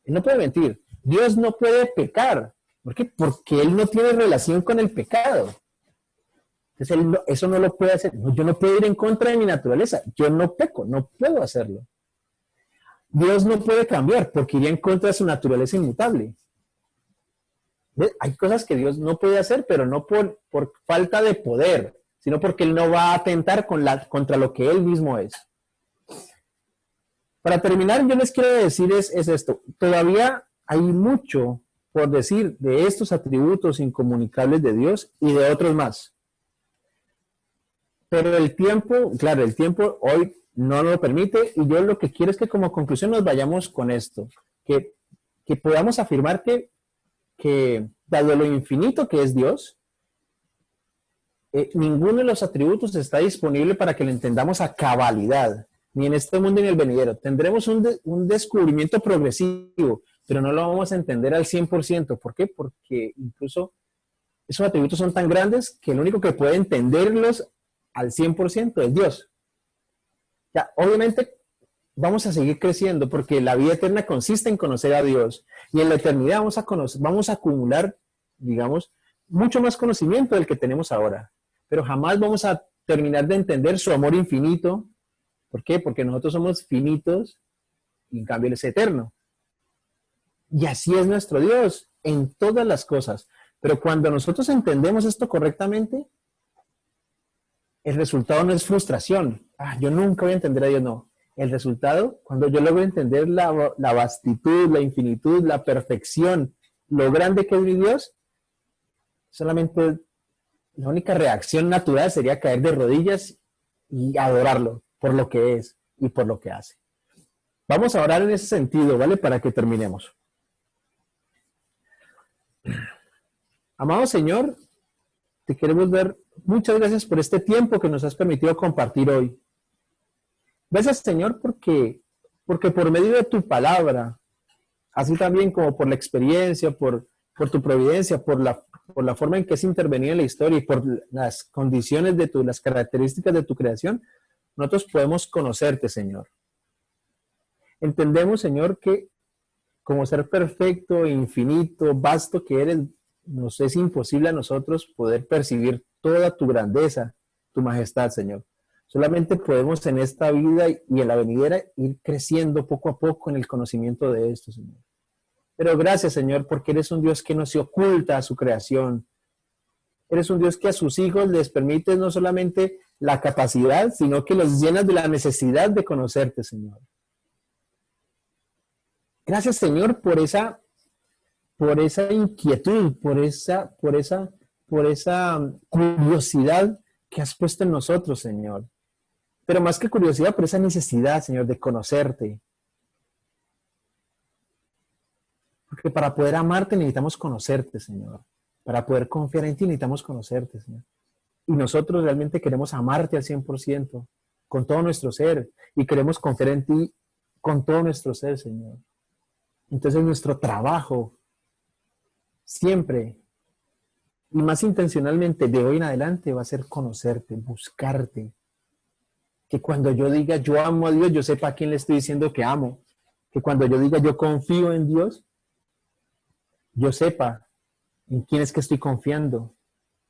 Speaker 1: Él no puede mentir. Dios no puede pecar. ¿Por qué? Porque Él no tiene relación con el pecado. Entonces, eso no lo puede hacer. No, yo no puedo ir en contra de mi naturaleza. Yo no peco, no puedo hacerlo. Dios no puede cambiar porque iría en contra de su naturaleza inmutable. ¿Ves? Hay cosas que Dios no puede hacer, pero no por falta de poder, sino porque Él no va a atentar contra lo que Él mismo es. Para terminar, yo les quiero decir es esto. Todavía hay mucho por decir de estos atributos incomunicables de Dios y de otros más. Pero el tiempo, claro, el tiempo hoy no lo permite y yo lo que quiero es que como conclusión nos vayamos con esto, que podamos afirmar que dado lo infinito que es Dios, ninguno de los atributos está disponible para que lo entendamos a cabalidad, ni en este mundo ni en el venidero. Tendremos un descubrimiento progresivo, pero no lo vamos a entender al 100%. ¿Por qué? Porque incluso esos atributos son tan grandes que el único que puede entenderlos al 100% es Dios. Ya, obviamente vamos a seguir creciendo porque la vida eterna consiste en conocer a Dios y en la eternidad vamos a acumular, digamos, mucho más conocimiento del que tenemos ahora, pero jamás vamos a terminar de entender su amor infinito. ¿Por qué? Porque nosotros somos finitos y en cambio Él es eterno. Y así es nuestro Dios en todas las cosas. Pero cuando nosotros entendemos esto correctamente, el resultado no es frustración. Yo nunca voy a entender a Dios, no. El resultado, cuando yo logro entender la vastitud, la infinitud, la perfección, lo grande que es mi Dios, solamente la única reacción natural sería caer de rodillas y adorarlo por lo que es y por lo que hace. Vamos a orar en ese sentido, ¿vale? Para que terminemos. Amado Señor, te queremos dar muchas gracias por este tiempo que nos has permitido compartir hoy. Gracias, Señor, porque por medio de tu palabra, así también como por la experiencia, por tu providencia, por la forma en que has intervenido en la historia y por las condiciones las características de tu creación, nosotros podemos conocerte, Señor. Entendemos, Señor, que como ser perfecto, infinito, vasto que eres, nos es imposible a nosotros poder percibir toda tu grandeza, tu majestad, Señor. Solamente podemos en esta vida y en la venidera ir creciendo poco a poco en el conocimiento de esto, Señor. Pero gracias, Señor, porque eres un Dios que no se oculta a su creación. Eres un Dios que a sus hijos les permite no solamente la capacidad, sino que los llenas de la necesidad de conocerte, Señor. Gracias, Señor, por esa inquietud, por esa curiosidad que has puesto en nosotros, Señor. Pero más que curiosidad, por esa necesidad, Señor, de conocerte. Porque para poder amarte necesitamos conocerte, Señor. Para poder confiar en ti necesitamos conocerte, Señor. Y nosotros realmente queremos amarte al 100%, con todo nuestro ser. Y queremos confiar en ti con todo nuestro ser, Señor. Entonces nuestro trabajo, siempre, y más intencionalmente de hoy en adelante, va a ser conocerte, buscarte. Que cuando yo diga yo amo a Dios, yo sepa a quién le estoy diciendo que amo. Que cuando yo diga yo confío en Dios, yo sepa en quién es que estoy confiando.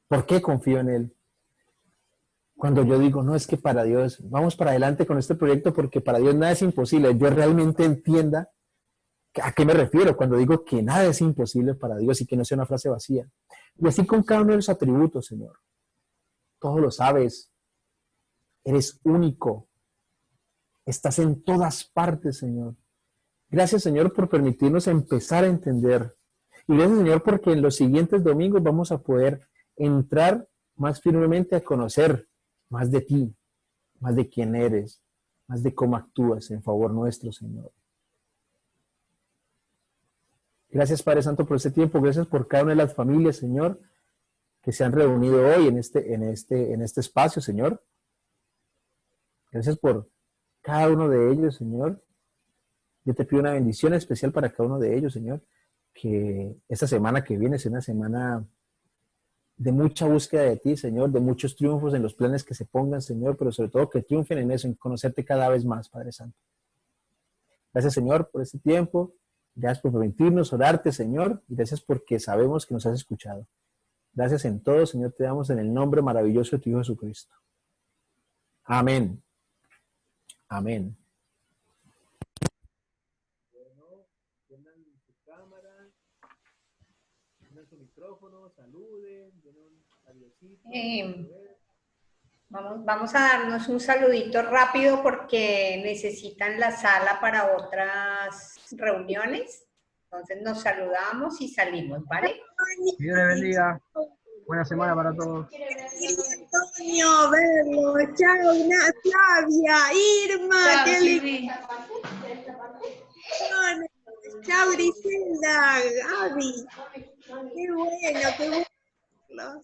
Speaker 1: ¿Por qué confío en Él? Cuando yo digo, no, es que para Dios, vamos para adelante con este proyecto porque para Dios nada es imposible. Yo realmente entienda a qué me refiero cuando digo que nada es imposible para Dios y que no sea una frase vacía. Y así con cada uno de los atributos, Señor. Todo lo sabes. Eres único. Estás en todas partes, Señor. Gracias, Señor, por permitirnos empezar a entender. Y gracias, Señor, porque en los siguientes domingos vamos a poder entrar más firmemente a conocer más de ti, más de quién eres, más de cómo actúas en favor nuestro, Señor. Gracias, Padre Santo, por este tiempo. Gracias por cada una de las familias, Señor, que se han reunido hoy en este espacio, Señor. Gracias por cada uno de ellos, Señor. Yo te pido una bendición especial para cada uno de ellos, Señor. Que esta semana que viene sea una semana de mucha búsqueda de ti, Señor, de muchos triunfos en los planes que se pongan, Señor, pero sobre todo que triunfen en eso, en conocerte cada vez más, Padre Santo. Gracias, Señor, por este tiempo. Gracias por permitirnos orarte, Señor, y gracias porque sabemos que nos has escuchado. Gracias en todo, Señor, te damos en el nombre maravilloso de tu Hijo Jesucristo. Amén. Amén. Bueno, prendan su cámara, prendan su micrófono, saluden, den un adiosito.
Speaker 2: Vamos a darnos un saludito rápido porque necesitan la sala para otras reuniones. Entonces nos saludamos y salimos, ¿vale?
Speaker 3: Dios les bendiga. Buena semana para todos.
Speaker 4: Antonio, verlo. Chao, Flavia, Irma, qué lindo. Chao, Griselda, Gaby. Qué bueno, qué bueno.